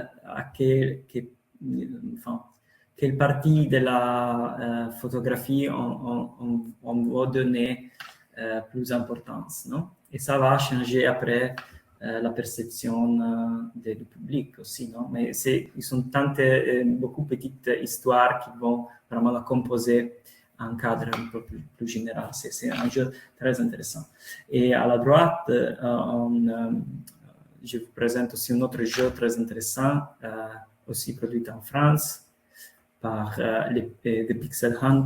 partie de la photographie on va donner plus d'importance, non? Et ça va changer après la perception du public aussi, non? Mais ils sont beaucoup de petites histoires qui vont vraiment composer un cadre un peu plus général. C'est un jeu très intéressant. Et à la droite, je vous présente aussi un autre jeu très intéressant, aussi produit en France par The Pixel Hunt.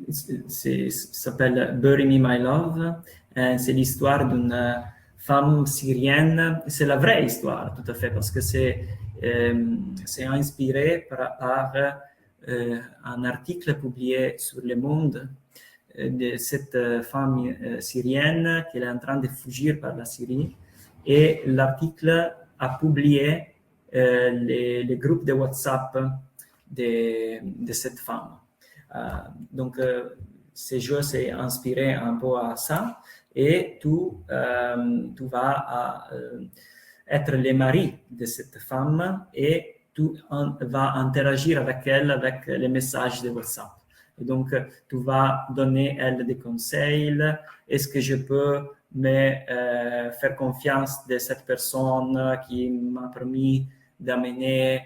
S'appelle Bury Me My Love. C'est l'histoire d'une femme syrienne. C'est la vraie histoire, tout à fait, parce que c'est inspiré par un article publié sur Le Monde de cette femme syrienne qui est en train de fuir par la Syrie. Et l'article a publié les groupes de WhatsApp de cette femme. Donc, ce jeu s'est inspiré un peu à ça. Et tu vas être le mari de cette femme et tu vas interagir avec elle avec les messages de WhatsApp. Et donc, tu vas donner elle des conseils. Est-ce que je peux me faire confiance de cette personne qui m'a permis d'amener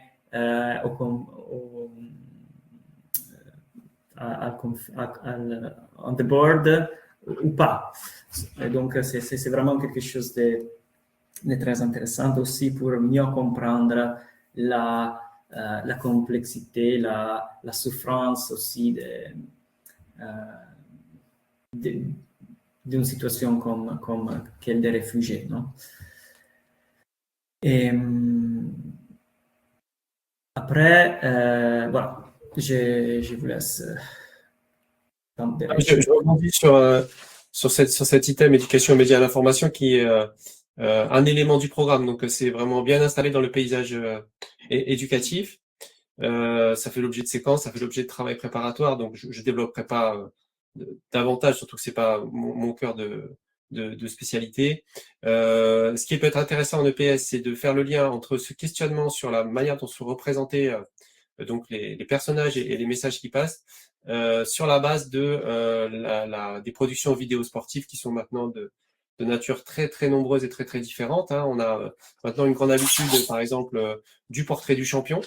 on the board ou pas. Et donc, c'est vraiment quelque chose de très intéressant aussi pour mieux comprendre la complexité, la souffrance aussi d'une situation comme celle des réfugiés. Non? Et après, voilà, je vous laisse. Je rebondis sur cet item éducation aux médias à l'information qui est un élément du programme. Donc, c'est vraiment bien installé dans le paysage éducatif. Ça fait l'objet de séquences, ça fait l'objet de travail préparatoire. Donc, je développerai pas davantage, surtout que c'est pas mon cœur de spécialité. Ce qui peut être intéressant en EPS, c'est de faire le lien entre ce questionnement sur la manière dont sont représentés donc les personnages et les messages qui passent sur la base de des productions vidéo sportives qui sont maintenant de nature très très nombreuses et très très différentes. Hein. On a maintenant une grande habitude, par exemple, du portrait du champion,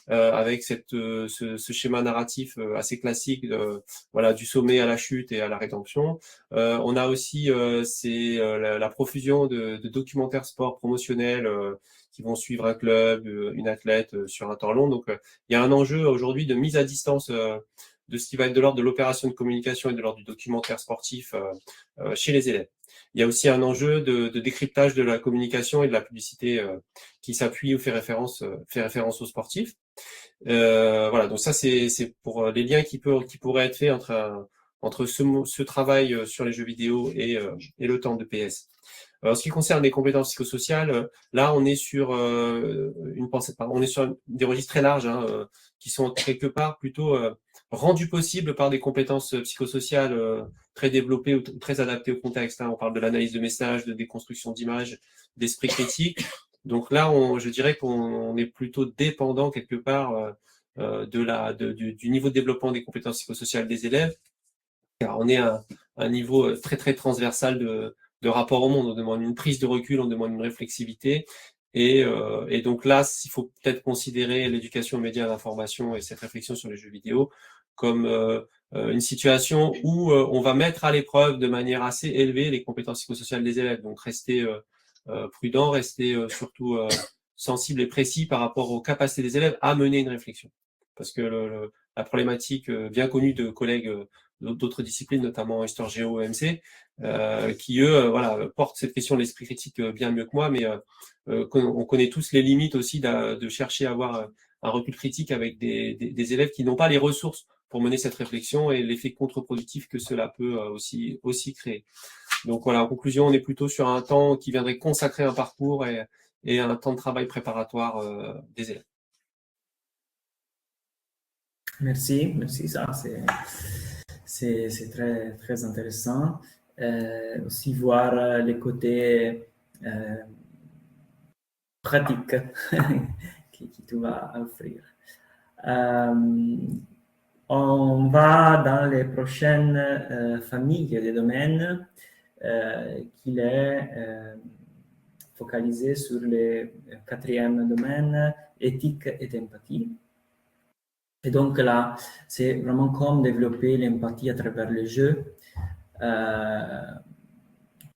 avec ce schéma narratif assez classique, voilà, du sommet à la chute et à la rédemption. On a aussi la profusion de documentaires sport promotionnels qui vont suivre un club, une athlète sur un temps long. Donc, il y a un enjeu aujourd'hui de mise à distance de ce qui va être de l'ordre de l'opération de communication et de l'ordre du documentaire sportif chez les élèves. Il y a aussi un enjeu de décryptage de la communication et de la publicité qui s'appuie ou fait référence aux sportifs. Voilà, donc ça c'est pour les liens qui pourraient être faits entre ce travail sur les jeux vidéo et le temps de PS. En ce qui concerne les compétences psychosociales, là on est sur on est sur des registres très larges hein, qui sont quelque part plutôt rendus possibles par des compétences psychosociales très développées ou très adaptées au contexte. Hein. On parle de l'analyse de messages, de déconstruction d'images, d'esprit critique. Donc là, je dirais qu'on est plutôt dépendant quelque part du niveau de développement des compétences psychosociales des élèves, car on est à un niveau très très transversal de rapport au monde. On demande une prise de recul, on demande une réflexivité. Et donc là, il faut peut-être considérer l'éducation aux médias à l'information et cette réflexion sur les jeux vidéo comme une situation où on va mettre à l'épreuve de manière assez élevée les compétences psychosociales des élèves. Donc rester prudent, rester surtout sensible et précis par rapport aux capacités des élèves à mener une réflexion. Parce que la problématique bien connue de collègues d'autres disciplines, notamment Histoire Géo, EMC, qui eux voilà, portent cette question de l'esprit critique bien mieux que moi, mais on connaît tous les limites aussi de chercher à avoir un recul critique avec des élèves qui n'ont pas les ressources pour mener cette réflexion et l'effet contre-productif que cela peut aussi créer. Donc voilà, en conclusion, on est plutôt sur un temps qui viendrait consacrer un parcours et un temps de travail préparatoire des élèves. Merci, ça c'est très, très intéressant. Aussi voir les côtés pratiques que tu vas offrir. On va dans les prochaines familles des domaines qui est focalisé sur le quatrième domaine, éthique et empathie. Et donc là, c'est vraiment comme développer l'empathie à travers le jeu.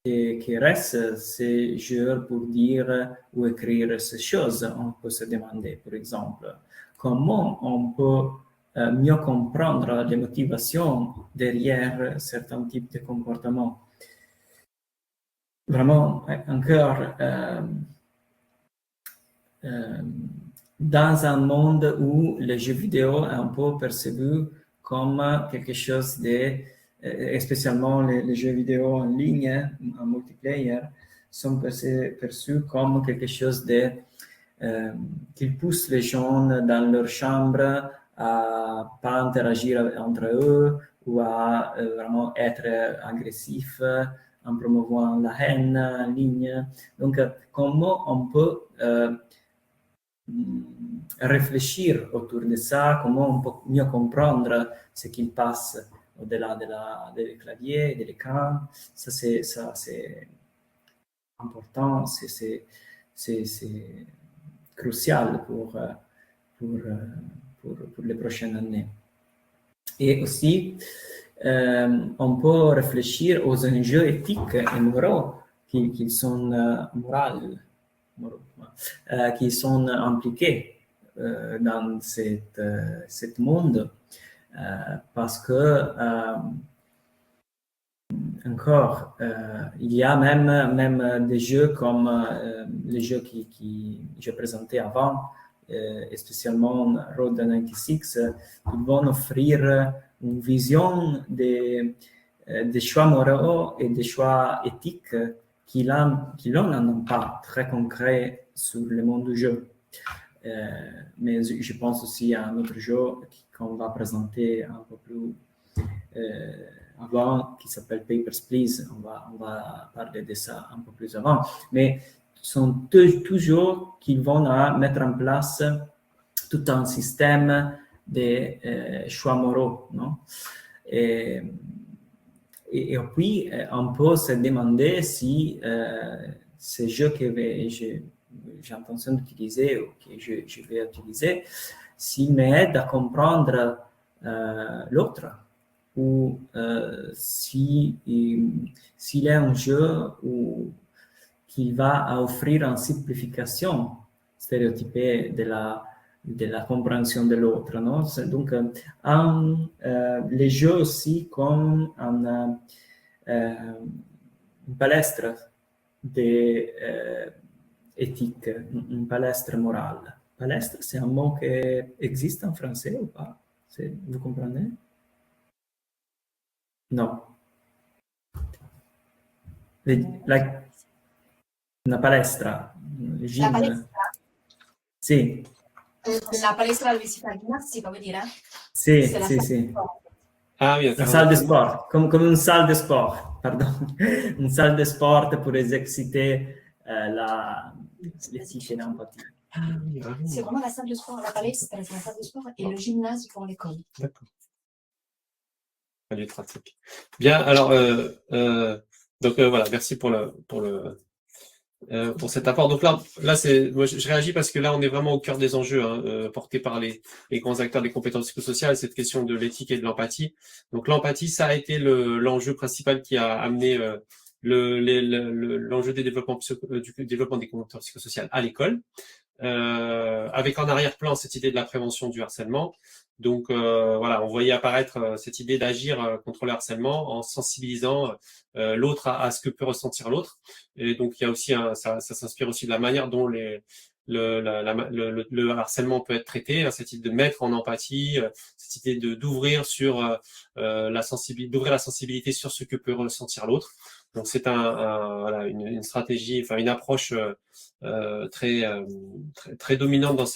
Qui reste ces jeux pour dire ou écrire ces choses. On peut se demander, par exemple, comment on peut mieux comprendre les motivations derrière certains types de comportements. Vraiment, encore dans un monde où le jeu vidéo est un peu perçu comme quelque chose de, et spécialement les jeux vidéo en ligne, en multiplayer, sont perçus comme quelque chose de qui pousse les gens dans leur chambre à pas interagir entre eux ou à vraiment être agressif en promouvant la haine en ligne. Donc, comment on peut réfléchir autour de ça, comment on peut mieux comprendre ce qu'il passe au-delà des claviers, de l'écran. Ça, c'est important, c'est crucial pour les prochaines années. Et aussi, on peut réfléchir aux enjeux éthiques et moraux qui sont qui sont impliqués dans ce monde parce que encore, il y a même des jeux comme les jeux qui j'ai présentés avant, et spécialement Road 96, ils vont offrir une vision des choix moraux et des choix éthiques qui ont un impact très concret sur le monde du jeu. Mais je pense aussi à un autre jeu qu'on va présenter un peu plus avant, qui s'appelle Papers, Please. On va parler de ça un peu plus avant. Mais ce sont toujours qui vont mettre en place tout un système de choix moraux. Non? Et puis, on peut se demander si ces jeux que j'ai l'intention d'utiliser ou que je vais utiliser, s'ils m'aident à comprendre l'autre ou s'il est un jeu qui va offrir une simplification stéréotypée de la compréhension de l'autre. Non? Donc, les jeux aussi comme une palestre d'éthique, une palestre morale. Palestre, c'est un mot qui existe en français ou pas? Vous comprenez? No. Una palestra. Gym. La palestra? Sì. La palestra dove si fa ginnastica, vuoi dire? Sì, sì. Ah oui, une salle de sport, comme une salle de sport, pardon. Une salle de sport pour exercer l'éthique et l'empathie. C'est vraiment la salle de sport, la palestra, c'est la salle de sport et le gymnase pour l'école. D'accord. Elle est pratique. Bien, alors, donc voilà, merci pour cet apport. Donc là moi, je réagis parce que là, on est vraiment au cœur des enjeux portés par les grands acteurs des compétences psychosociales, cette question de l'éthique et de l'empathie. Donc l'empathie, ça a été l'enjeu principal qui a amené l'enjeu du développement des compétences psychosociales à l'école. Avec en arrière-plan cette idée de la prévention du harcèlement. Donc voilà, on voyait apparaître cette idée d'agir contre le harcèlement en sensibilisant l'autre à ce que peut ressentir l'autre. Et donc il y a aussi ça s'inspire aussi de la manière dont le harcèlement peut être traité, cette idée de mettre en empathie, cette idée d'ouvrir sur la sensibilité sur ce que peut ressentir l'autre. Donc c'est voilà, une stratégie, enfin une approche très dominante dans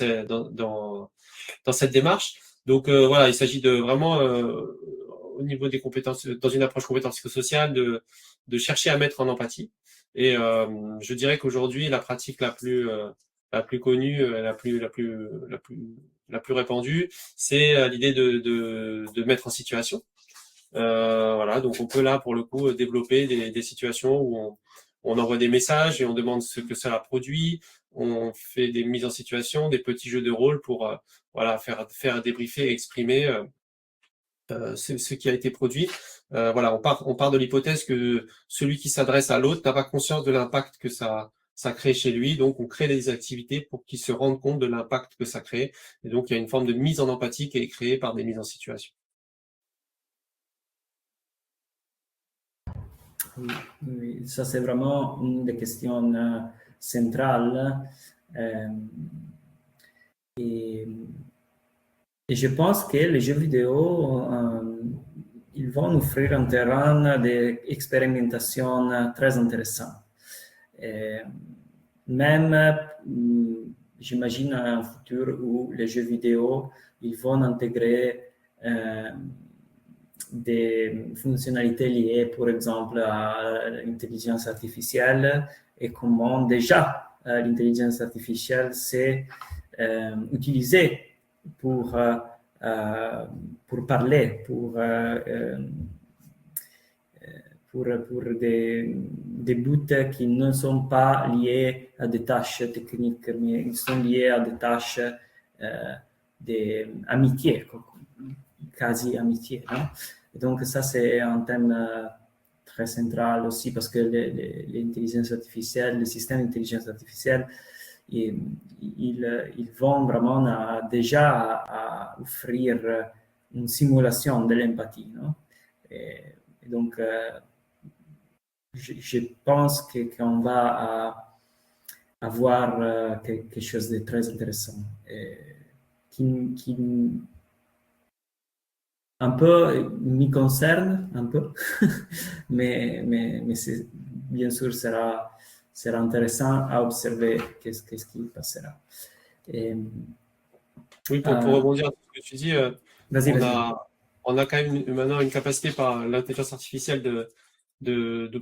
cette démarche. Donc voilà, il s'agit de vraiment au niveau des compétences, dans une approche compétence psychosociale, de chercher à mettre en empathie. Et je dirais qu'aujourd'hui, la pratique la plus connue, la plus répandue, c'est l'idée de mettre en situation. Voilà, donc on peut là pour le coup développer des situations où on envoie des messages et on demande ce que cela produit. On fait des mises en situation, des petits jeux de rôle pour voilà, faire débriefer et exprimer ce qui a été produit. Voilà, on part de l'hypothèse que celui qui s'adresse à l'autre n'a pas conscience de l'impact que ça crée chez lui. Donc, on crée des activités pour qu'il se rende compte de l'impact que ça crée. Et donc, il y a une forme de mise en empathie qui est créée par des mises en situation. Oui, ça c'est vraiment une des questions centrales. Et je pense que les jeux vidéo, ils vont offrir un terrain d'expérimentation très intéressant. Et même, j'imagine un futur où les jeux vidéo, ils vont intégrer des fonctionnalités liées, par exemple, à l'intelligence artificielle et comment déjà l'intelligence artificielle s'est utilisée pour parler, pour des buts qui ne sont pas liés à des tâches techniques, mais ils sont liés à des tâches d'amitié, quasi amitié. Non? Et donc ça, c'est un thème très central aussi parce que l'intelligence artificielle, le système d'intelligence artificielle, ils vont vraiment déjà à offrir une simulation de l'empathie. Non? Et donc, je pense qu'on va avoir quelque chose de très intéressant qui un peu m'y concerne, un peu, mais bien sûr sera intéressant à observer qu'est-ce qui passera. Et, oui, pour rebondir sur ce que tu dis, on a quand même maintenant une capacité par l'intelligence artificielle de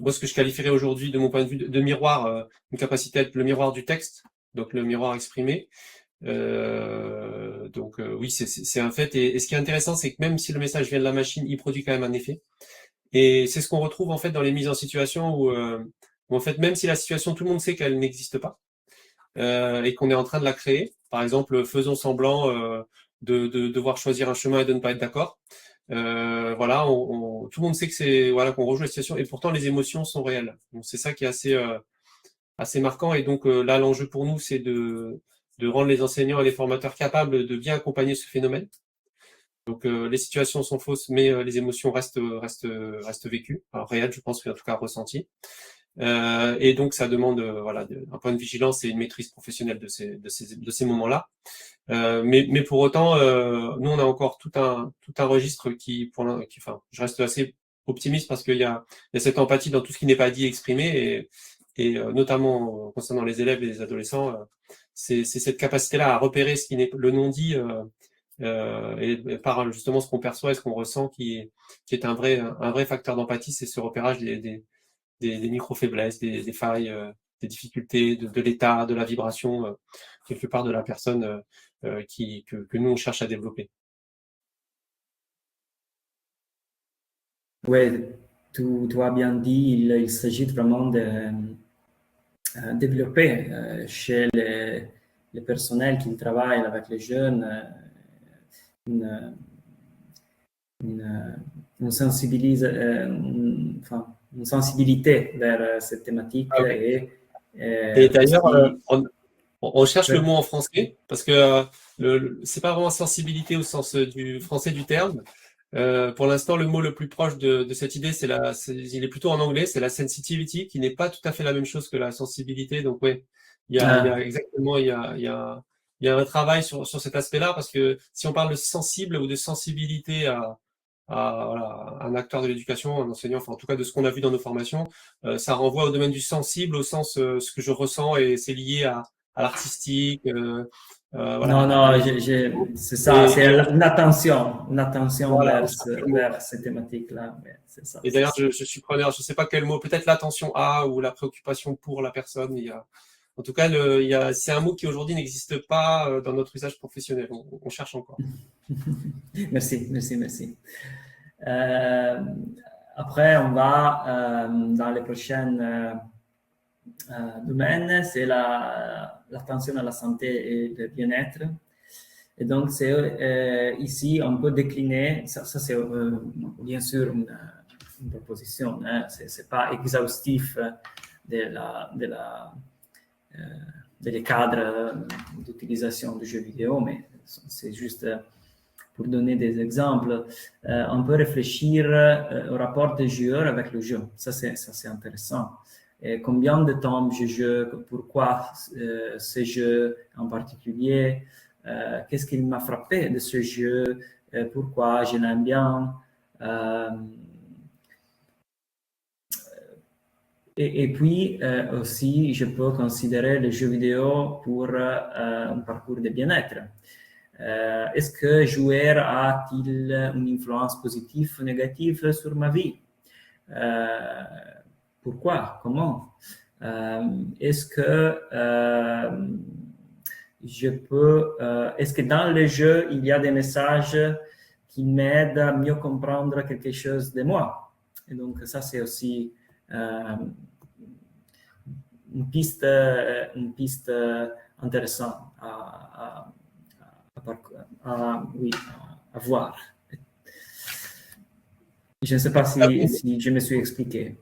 moi, ce que je qualifierais aujourd'hui, de mon point de vue, de miroir, une capacité à être le miroir du texte, donc le miroir exprimé. Oui, c'est un fait. Et ce qui est intéressant, c'est que même si le message vient de la machine, il produit quand même un effet. Et c'est ce qu'on retrouve en fait dans les mises en situation où en fait, même si la situation, tout le monde sait qu'elle n'existe pas, et qu'on est en train de la créer, par exemple, faisons semblant de devoir choisir un chemin et de ne pas être d'accord. Voilà, tout le monde sait que c'est voilà qu'on rejoue la situation, et pourtant les émotions sont réelles. Donc c'est ça qui est assez marquant. Et donc là, l'enjeu pour nous, c'est de rendre les enseignants et les formateurs capables de bien accompagner ce phénomène. Donc les situations sont fausses, mais les émotions restent vécues, alors réelles, je pense, mais en tout cas ressenties. Et donc ça demande voilà un point de vigilance et une maîtrise professionnelle de ces moments-là. Mais pour autant, nous on a encore tout un registre enfin, je reste assez optimiste parce qu'il y a cette empathie dans tout ce qui n'est pas dit et exprimé, et notamment concernant les élèves et les adolescents, c'est cette capacité-là à repérer ce qui n'est le non-dit et par justement ce qu'on perçoit et ce qu'on ressent qui est un vrai facteur d'empathie, c'est ce repérage des micro-faiblesses, des failles, des difficultés de l'état, de la vibration, quelque part de la personne que nous on cherche à développer. Oui, tu as bien dit, il s'agit vraiment de développer chez les personnels qui travaillent avec les jeunes une sensibilité vers cette thématique. Ah oui. Et d'ailleurs, on cherche le mot en français parce que c'est pas vraiment sensibilité au sens du français du terme. Pour l'instant, le mot le plus proche de cette idée, il est plutôt en anglais, c'est la sensitivity, qui n'est pas tout à fait la même chose que la sensibilité. Donc ouais, il y a un travail sur cet aspect-là, parce que si on parle de sensible ou de sensibilité à un acteur de l'éducation, un enseignant, enfin en tout cas de ce qu'on a vu dans nos formations, ça renvoie au domaine du sensible, au sens ce que je ressens, et c'est lié à l'artistique. Voilà, non, c'est ça, c'est une attention voilà, vers ces thématiques-là. C'est ça. Et d'ailleurs, je suis preneur, je ne sais pas quel mot, peut-être l'attention à ou la préoccupation pour la personne. En tout cas, c'est un mot qui aujourd'hui n'existe pas dans notre usage professionnel. On cherche encore. Merci. Après, on va dans les prochaines domaines, c'est l'attention à la santé et le bien-être. Et donc, c'est ici, on peut décliner, ça c'est bien sûr une proposition, hein, c'est pas exhaustif des cadres d'utilisation du jeu vidéo, mais c'est juste pour donner des exemples. On peut réfléchir au rapport des joueurs avec le jeu. Ça c'est intéressant. Et combien de temps je joue, pourquoi ces jeux en particulier, qu'est-ce qui m'a frappé de ce jeu, pourquoi je l'aime bien. Et puis aussi, je peux considérer les jeux vidéo pour un parcours de bien-être. Est-ce que jouer a-t-il une influence positive ou négative sur ma vie? Pourquoi? Comment? Est-ce que est-ce que dans les jeux, il y a des messages qui m'aident à mieux comprendre quelque chose de moi? Et donc, ça, c'est aussi une piste intéressante à voir. Je ne sais pas si je me suis expliqué.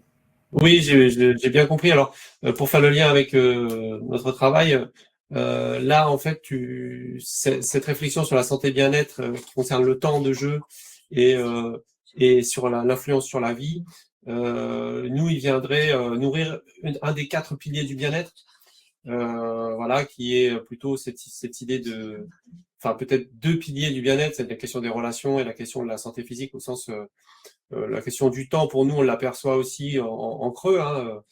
Oui, j'ai bien compris. Alors, pour faire le lien avec notre travail, là, en fait, cette réflexion sur la santé bien-être qui concerne le temps de jeu et sur l'influence sur la vie, nous, il viendrait nourrir un des 4 piliers du bien-être, voilà, qui est plutôt cette idée de, enfin, peut-être 2 piliers du bien-être, c'est la question des relations et la question de la santé physique, au sens la question du temps, pour nous, on l'aperçoit aussi en creux. Hein,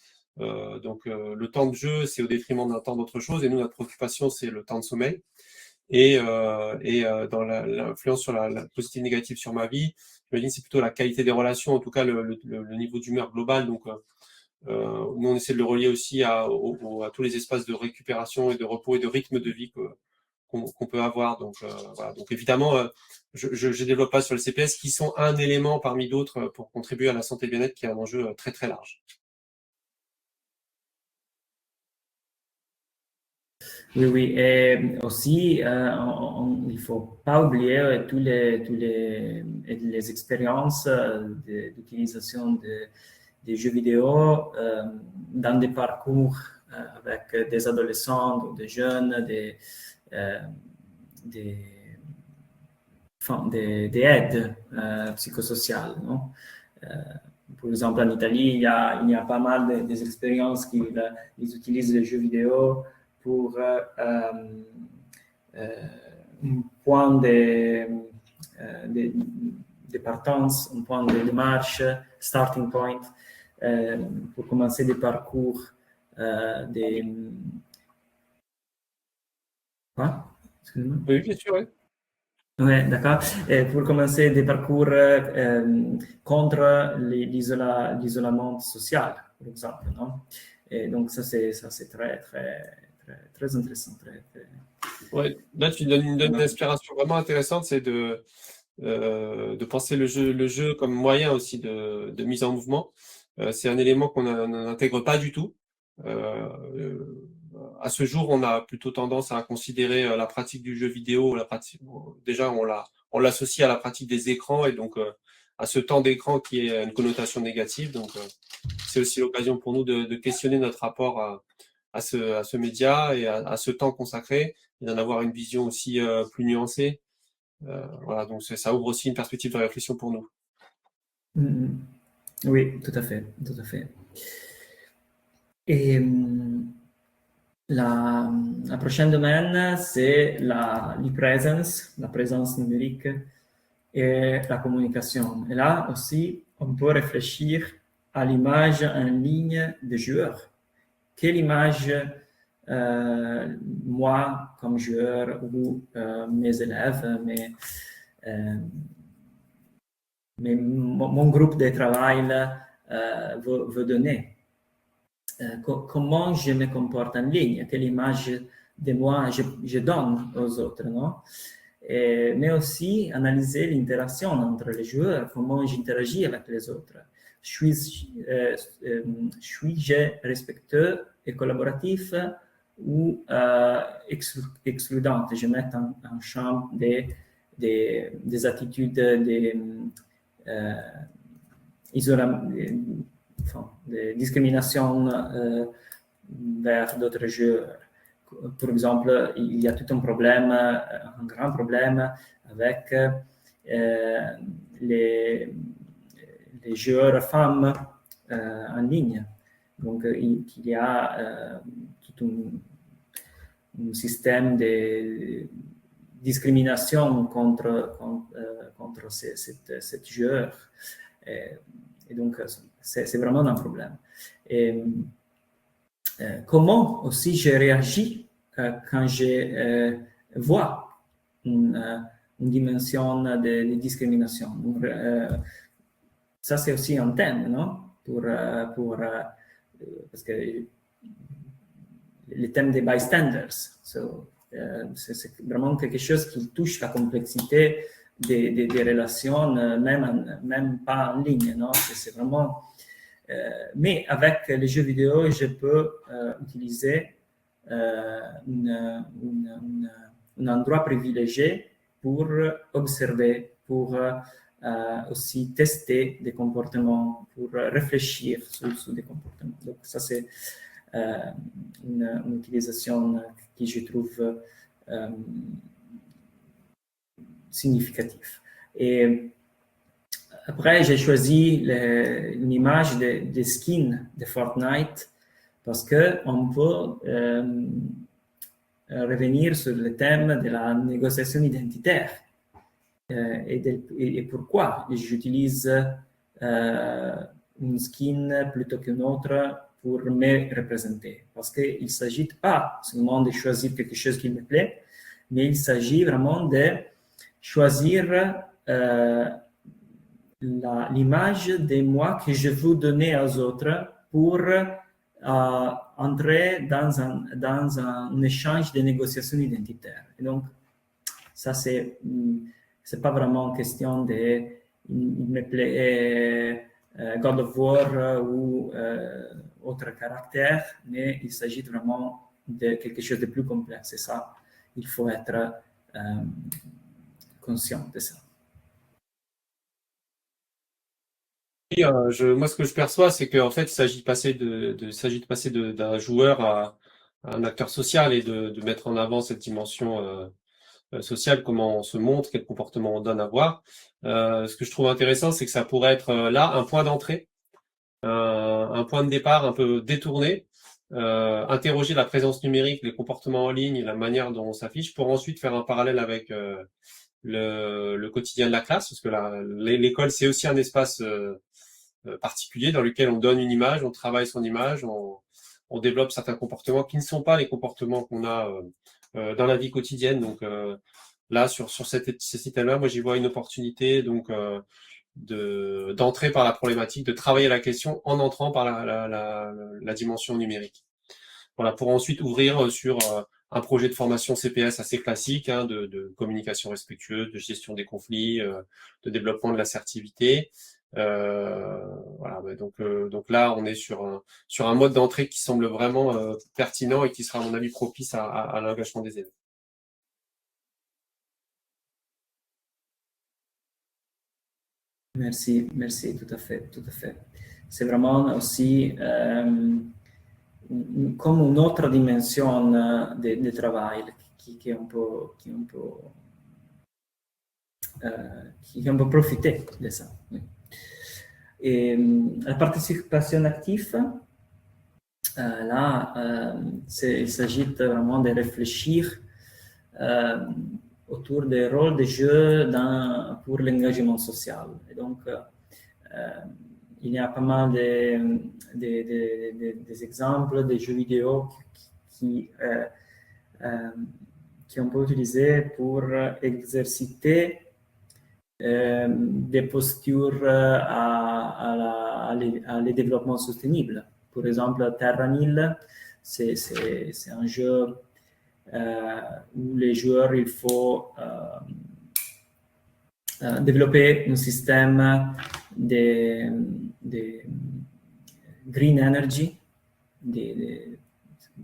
donc, le temps de jeu, c'est au détriment d'un temps d'autre chose. Et nous, notre préoccupation, c'est le temps de sommeil. Et dans l'influence sur la positive négative sur ma vie, je me dis c'est plutôt la qualité des relations, en tout cas le niveau d'humeur global. Donc, nous, on essaie de le relier aussi à tous les espaces de récupération et de repos et de rythme de vie qu'on peut avoir. Donc, voilà. Donc évidemment, je développe pas sur le CPS, qui sont un élément parmi d'autres pour contribuer à la santé et bien-être, qui est un enjeu très très large. Oui, et aussi, il ne faut pas oublier tous les expériences d'utilisation des jeux vidéo dans des parcours avec des adolescents, des jeunes, des aides psychosociales. Non? Par exemple, en Italie, il y a pas mal des expériences qui ils utilisent les jeux vidéo pour un point de partance, un point de marche, starting point, pour commencer des parcours Quoi? Excuse-moi. Oui, bien sûr, oui. Ouais, d'accord. Pour commencer des parcours contre l'isolement social, par exemple, non? Et donc ça c'est très très intéressant. Ouais, là, tu donnes une inspiration vraiment intéressante, c'est de penser le jeu comme moyen aussi de mise en mouvement. C'est un élément qu'on n'intègre pas du tout. À ce jour, on a plutôt tendance à considérer la pratique du jeu vidéo, déjà on l'associe à la pratique des écrans et donc à ce temps d'écran qui est une connotation négative. Donc c'est aussi l'occasion pour nous de questionner notre rapport à ce média et à ce temps consacré, et d'en avoir une vision aussi plus nuancée. Voilà, donc ça ouvre aussi une perspective de réflexion pour nous. Oui, tout à fait, tout à fait. Et la prochaine domaine, c'est la présence numérique et la communication. Et là aussi, on peut réfléchir à l'image en ligne des joueurs. Quelle image moi, comme joueur, ou mes élèves, mon groupe de travail veut donner? Comment je me comporte en ligne? Quelle image de moi je donne aux autres, non? Mais aussi analyser l'interaction entre les joueurs, comment j'interagis avec les autres. Suis-je respectueux et collaboratif ou excludant? Je mets en champ des attitudes de discrimination vers d'autres joueurs. Par exemple, il y a tout un problème, un grand problème avec les joueurs femmes en ligne. Donc, il y a tout un système discrimination contre cette joueur. Et donc, c'est vraiment un problème. Et comment aussi je réagis quand je vois une dimension de discrimination. Ça, c'est aussi un thème, non? Parce que le thème des bystanders, c'est vraiment quelque chose qui touche la complexité des relations, même pas en ligne, non? C'est vraiment... mais avec les jeux vidéo, je peux utiliser un endroit privilégié pour observer, pour aussi tester des comportements, pour réfléchir sur des comportements. Donc ça, c'est une utilisation que je trouve significative. Et après, j'ai choisi une image de skin de Fortnite parce qu'on peut revenir sur le thème de la négociation identitaire et pourquoi j'utilise une skin plutôt qu'une autre pour me représenter. Parce qu'il ne s'agit pas seulement de choisir quelque chose qui me plaît, mais il s'agit vraiment de choisir l'image de moi que je veux donner aux autres pour entrer dans un échange de négociation identitaire. Et donc, ça, c'est pas vraiment question de il me plaît God of War ou autre caractère, mais il s'agit vraiment de quelque chose de plus complexe. Et ça, il faut être conscient de ça. Moi, ce que je perçois, c'est qu'en fait, il s'agit de passer d'un joueur à un acteur social et de mettre en avant cette dimension sociale, comment on se montre, quel comportement on donne à voir. Ce que je trouve intéressant, c'est que ça pourrait être là un point d'entrée, un point de départ un peu détourné, interroger la présence numérique, les comportements en ligne, la manière dont on s'affiche, pour ensuite faire un parallèle avec le quotidien de la classe, parce que l'école, c'est aussi un espace particulier dans lequel on donne une image, on travaille son image, on développe certains comportements qui ne sont pas les comportements qu'on a dans la vie quotidienne. Donc là, sur ces systèmes-là, moi j'y vois une opportunité donc d'entrer par la problématique, de travailler la question en entrant par la dimension numérique. Voilà, pour ensuite ouvrir sur un projet de formation CPS assez classique, hein, de communication respectueuse, de gestion des conflits, de développement de l'assertivité. Voilà, donc là, on est sur un mode d'entrée qui semble vraiment pertinent et qui sera, à mon avis, propice à l'engagement des élèves. Merci, tout à fait. C'est vraiment aussi comme une autre dimension de travail qui est un peu profiter de ça. Oui. Et la participation active, là, il s'agit vraiment de réfléchir autour des rôles des jeux pour l'engagement social. Et donc, il y a pas mal des exemples de jeux vidéo qu'on peut utiliser pour exercer des postures à les développements sustainables. Par exemple, Terranil, c'est un jeu où les joueurs, il faut développer un système de green energy.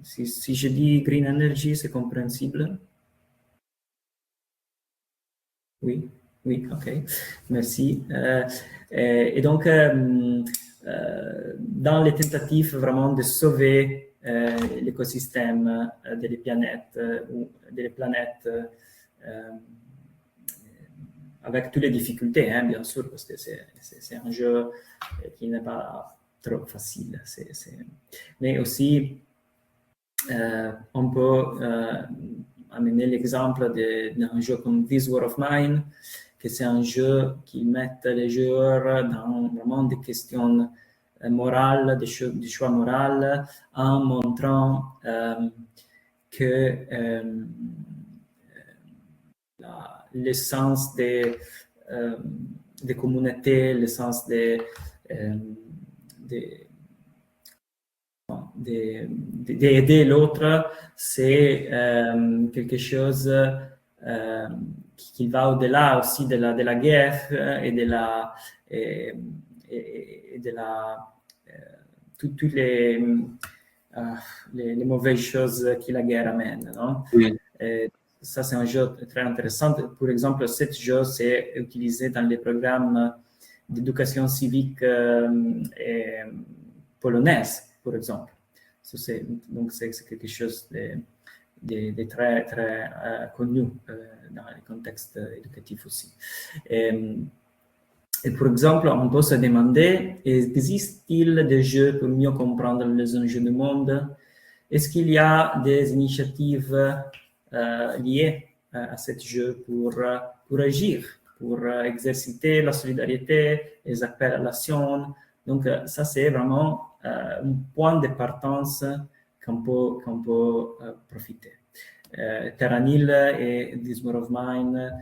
Si je dis green energy, c'est compréhensible? Oui, ok, merci. Et donc, dans les tentatives vraiment de sauver l'écosystème des planètes ou des planètes avec toutes les difficultés, hein, bien sûr, parce que c'est un jeu qui n'est pas trop facile. Mais aussi, on peut amené l'exemple d'un jeu comme This War of Mine, que c'est un jeu qui met les joueurs dans vraiment des questions morales, des choix moraux, en montrant que l'essence des communautés, l'essence d'aider l'autre, c'est quelque chose qui va au-delà aussi de la guerre et de toutes les mauvaises choses que la guerre amène. Non? Oui. Ça, c'est un jeu très intéressant. Par exemple, ce jeu, c'est utilisé dans les programmes d'éducation civique polonaise, par exemple. Donc, c'est quelque chose de très, très connu dans le contexte éducatif aussi. Et par exemple, on peut se demander, existe-t-il des jeux pour mieux comprendre les enjeux du monde? Est-ce qu'il y a des initiatives liées à ce jeu pour agir, pour exercer la solidarité, les appels à l'action? Donc, ça, c'est vraiment un point de partance qu'on peut profiter. Terranil et This War of Mine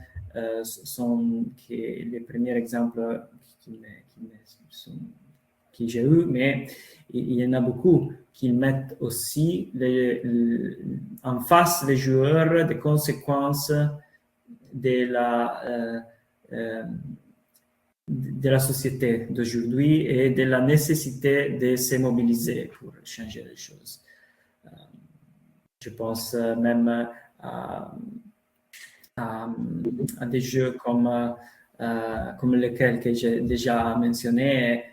sont les premiers exemples que j'ai eu, mais il y en a beaucoup qui mettent aussi en face les joueurs des conséquences de la société d'aujourd'hui et de la nécessité de se mobiliser pour changer les choses. Je pense même à des jeux comme lesquels que j'ai déjà mentionné.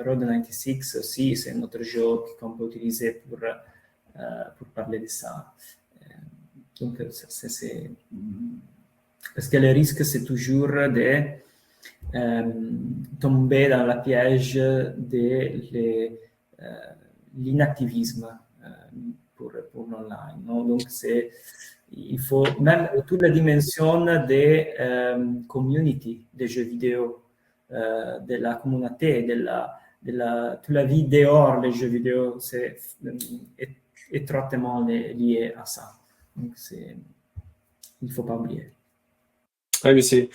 Road 96 aussi, c'est un autre jeu qu'on peut utiliser pour parler de ça. Donc, parce que le risque, c'est toujours de tomber dans la piège de l'inactivisme pour l'online. Non? Donc, il faut même toute la dimension des community des jeux vidéo, de la communauté, toute la vie dehors des jeux vidéo, c'est étroitement lié à ça. Donc, il ne faut pas oublier. Oui, mais c'est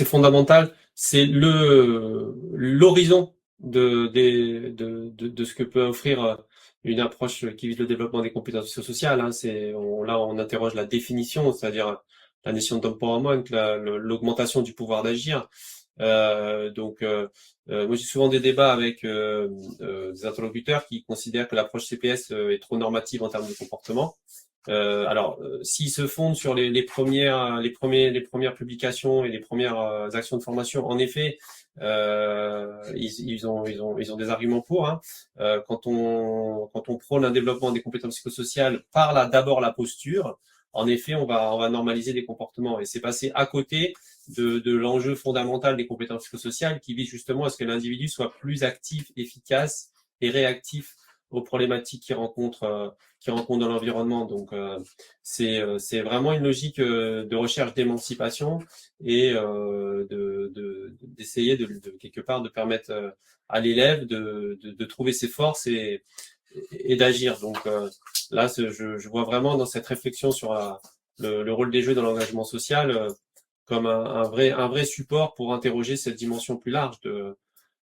fondamental. C'est l'horizon de ce que peut offrir une approche qui vise le développement des compétences sociales. Hein. Là, on interroge la définition, c'est-à-dire la notion d'empowerment, l'augmentation du pouvoir d'agir. Moi, j'ai souvent des débats avec des interlocuteurs qui considèrent que l'approche CPS est trop normative en termes de comportement. S'ils se fondent sur les premières publications et les premières actions de formation, en effet, ils ont des arguments pour. Hein. Quand on prône un développement des compétences psychosociales par d'abord la posture, en effet, on va normaliser des comportements et c'est passé à côté de l'enjeu fondamental des compétences psychosociales qui vise justement à ce que l'individu soit plus actif, efficace et réactif aux problématiques qu'il rencontre dans l'environnement. Donc, c'est vraiment une logique de recherche d'émancipation et d'essayer de quelque part de permettre à l'élève de trouver ses forces et d'agir. Donc là, je vois vraiment dans cette réflexion sur le rôle des jeux dans l'engagement social comme un vrai support pour interroger cette dimension plus large de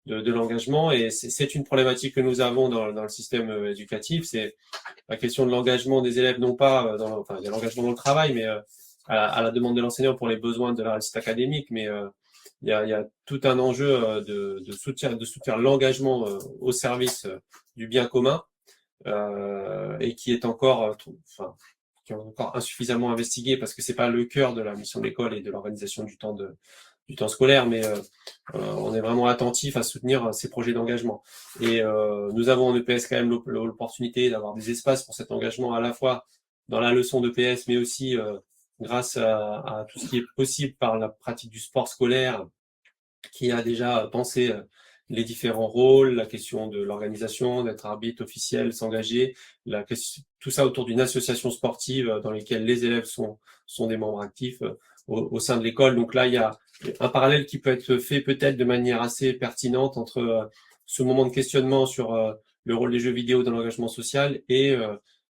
l'engagement. Et c'est une problématique que nous avons dans le système éducatif. C'est la question de l'engagement des élèves, non pas il y a l'engagement dans le travail, mais à la demande de l'enseignant pour les besoins de la réussite académique, mais il y a tout un enjeu de soutenir l'engagement au service du bien commun et qui est encore insuffisamment investigué parce que c'est pas le cœur de la mission de l'école et de l'organisation du temps scolaire, mais on est vraiment attentif à soutenir ces projets d'engagement. Et nous avons en EPS quand même l'opportunité d'avoir des espaces pour cet engagement à la fois dans la leçon d'EPS, mais aussi grâce à tout ce qui est possible par la pratique du sport scolaire, qui a déjà pensé les différents rôles, la question de l'organisation, d'être arbitre officiel, s'engager, tout ça autour d'une association sportive dans laquelle les élèves sont des membres actifs au sein de l'école. Donc là, il y a un parallèle qui peut être fait peut-être de manière assez pertinente entre ce moment de questionnement sur le rôle des jeux vidéo dans l'engagement social et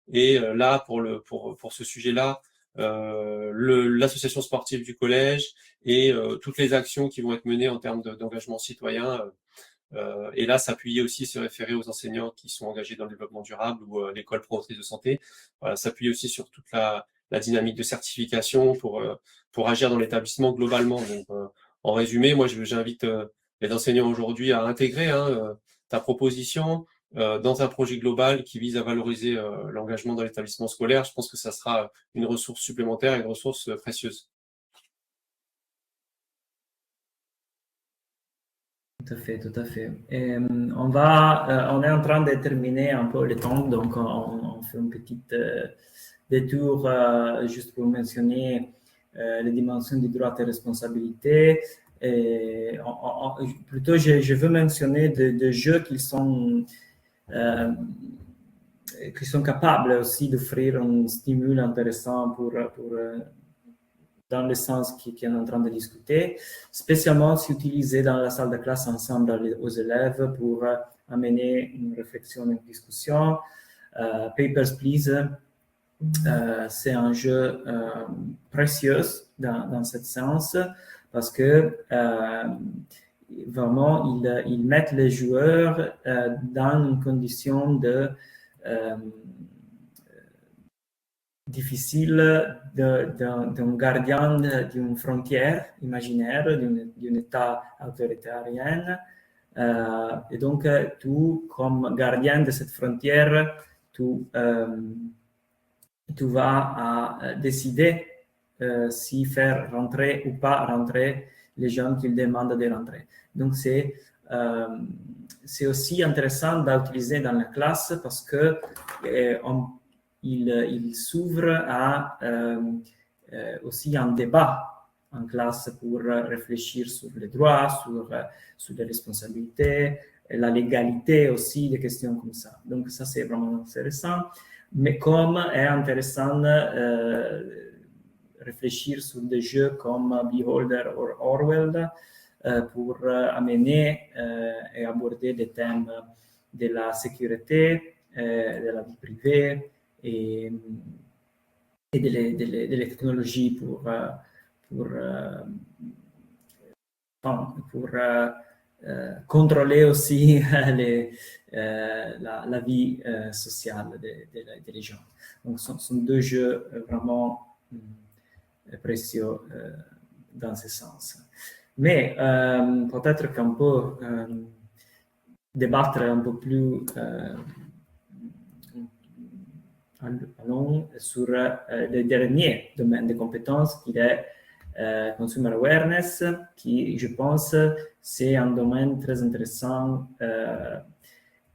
là, pour ce sujet-là, l'association sportive du collège et toutes les actions qui vont être menées en termes d'engagement citoyen. Et là, s'appuyer aussi, se référer aux enseignants qui sont engagés dans le développement durable ou l'école promotrice de santé. Voilà, s'appuyer aussi sur toute la dynamique de certification pour agir dans l'établissement globalement. Donc, en résumé, moi, j'invite les enseignants aujourd'hui à intégrer ta proposition dans un projet global qui vise à valoriser l'engagement dans l'établissement scolaire. Je pense que ça sera une ressource supplémentaire et une ressource précieuse. Tout à fait, tout à fait. Et, on est en train de terminer un peu le temps, donc on fait une petite détour juste pour mentionner les dimensions du droit et responsabilité. Et plutôt, je veux mentionner des jeux qui sont capables aussi d'offrir un stimule intéressant pour dans le sens qu'on est en train de discuter, spécialement si utilisé dans la salle de classe ensemble aux élèves pour amener une réflexion, une discussion. Papers, Please, c'est un jeu précieux dans ce sens parce que vraiment, ils mettent les joueurs dans une condition de difficile d'un gardien d'une frontière imaginaire, d'un État autoritarien. Et donc, tu, comme gardien de cette frontière, tu vas décider si faire rentrer ou pas rentrer les gens qui demandent de rentrer. Donc, c'est aussi intéressant d'utiliser dans la classe parce que il s'ouvre à aussi un débat en classe pour réfléchir sur les droits, sur les responsabilités, et la légalité aussi, des questions comme ça. Donc ça, c'est vraiment intéressant. Mais comme est intéressant réfléchir sur des jeux comme Beholder ou Orwell pour amener et aborder des thèmes de la sécurité, de la vie privée, et delle technologie pour contrôler aussi la vie sociale des gens. Donc, ce sont deux jeux vraiment précieux dans ce sens. Mais peut-être qu'on peut débattre un peu plus allons sur le dernier domaine de compétences qui est Consumer Awareness, qui, je pense, c'est un domaine très intéressant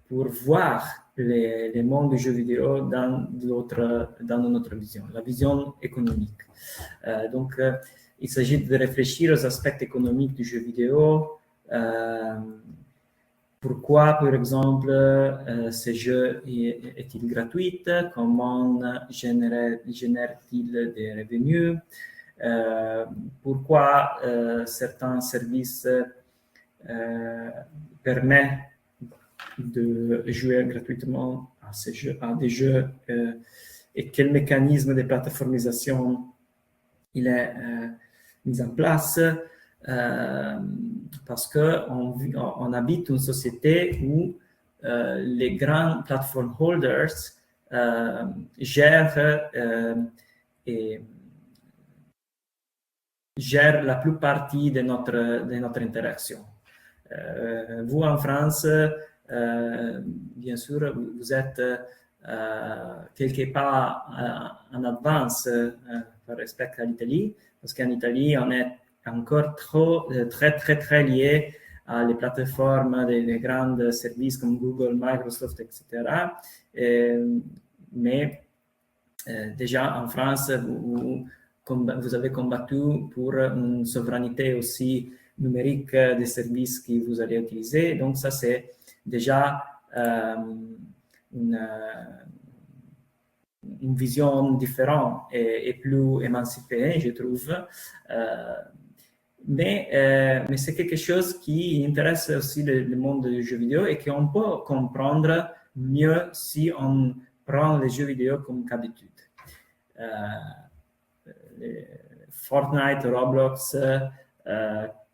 pour voir le monde du jeu vidéo dans une autre vision, la vision économique. Donc, il s'agit de réfléchir aux aspects économiques du jeu vidéo. Pourquoi, par exemple, ce jeu est-il gratuit? Comment génère-t-il des revenus? Pourquoi certains services permettent de jouer gratuitement à des jeux et quel mécanisme de plateformisation il est mis en place? Parce qu'on habite une société où les grands platform holders gèrent la plupart de notre interaction. Vous, en France, bien sûr, vous êtes quelque part en avance par respect à l'Italie, parce qu'en Italie, on est encore très lié à les plateformes des grands services comme Google, Microsoft, etc. Mais déjà en France, vous avez combattu pour une souveraineté aussi numérique des services que vous allez utiliser. Donc, ça, c'est déjà une vision différente et plus émancipée, je trouve. Mais c'est quelque chose qui intéresse aussi le monde des jeux vidéo et qu'on peut comprendre mieux si on prend les jeux vidéo comme qu'habitude. Fortnite, Roblox,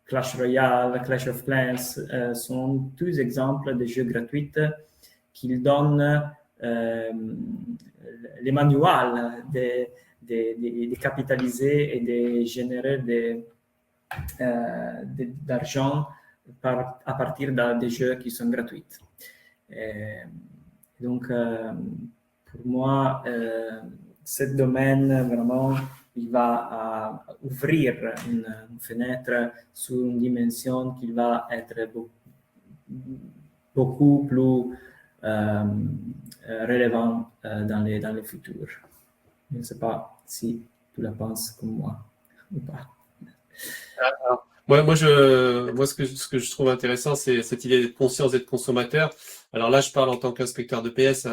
Clash Royale, Clash of Clans sont tous exemples de jeux gratuits qui donnent les manuels de capitaliser et de générer d'argent à partir des jeux qui sont gratuits. Donc, pour moi, ce domaine, vraiment, il va ouvrir une fenêtre sur une dimension qui va être beaucoup plus relevant dans le futur. Je ne sais pas si tu la penses comme moi ou pas. Moi, ce que je trouve intéressant, c'est cette idée de conscience d'être consommateur. Alors là, je parle en tant qu'inspecteur de PS,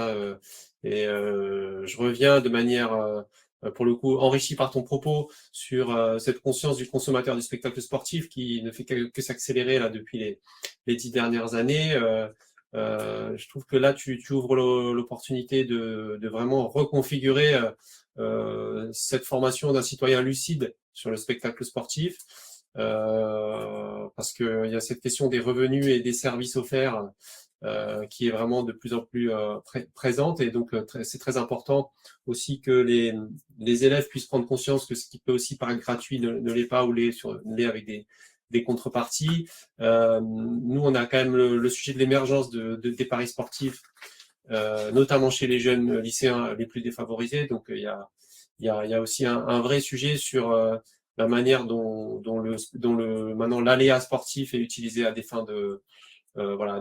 et je reviens de manière, pour le coup, enrichie par ton propos sur cette conscience du consommateur du spectacle sportif qui ne fait que s'accélérer là depuis les 10 dernières années. Je trouve que là, tu ouvres l'opportunité de vraiment reconfigurer cette formation d'un citoyen lucide sur le spectacle sportif. Parce qu'il y a cette question des revenus et des services offerts qui est vraiment de plus en plus présente, et donc c'est très important aussi que les élèves puissent prendre conscience que ce qui peut aussi paraître gratuit ne l'est pas, ou l'est avec des contreparties. Nous, on a quand même le sujet de l'émergence des paris sportifs, notamment chez les jeunes lycéens les plus défavorisés. Donc il y a aussi un vrai sujet sur la manière dont maintenant l'aléa sportif est utilisé à des fins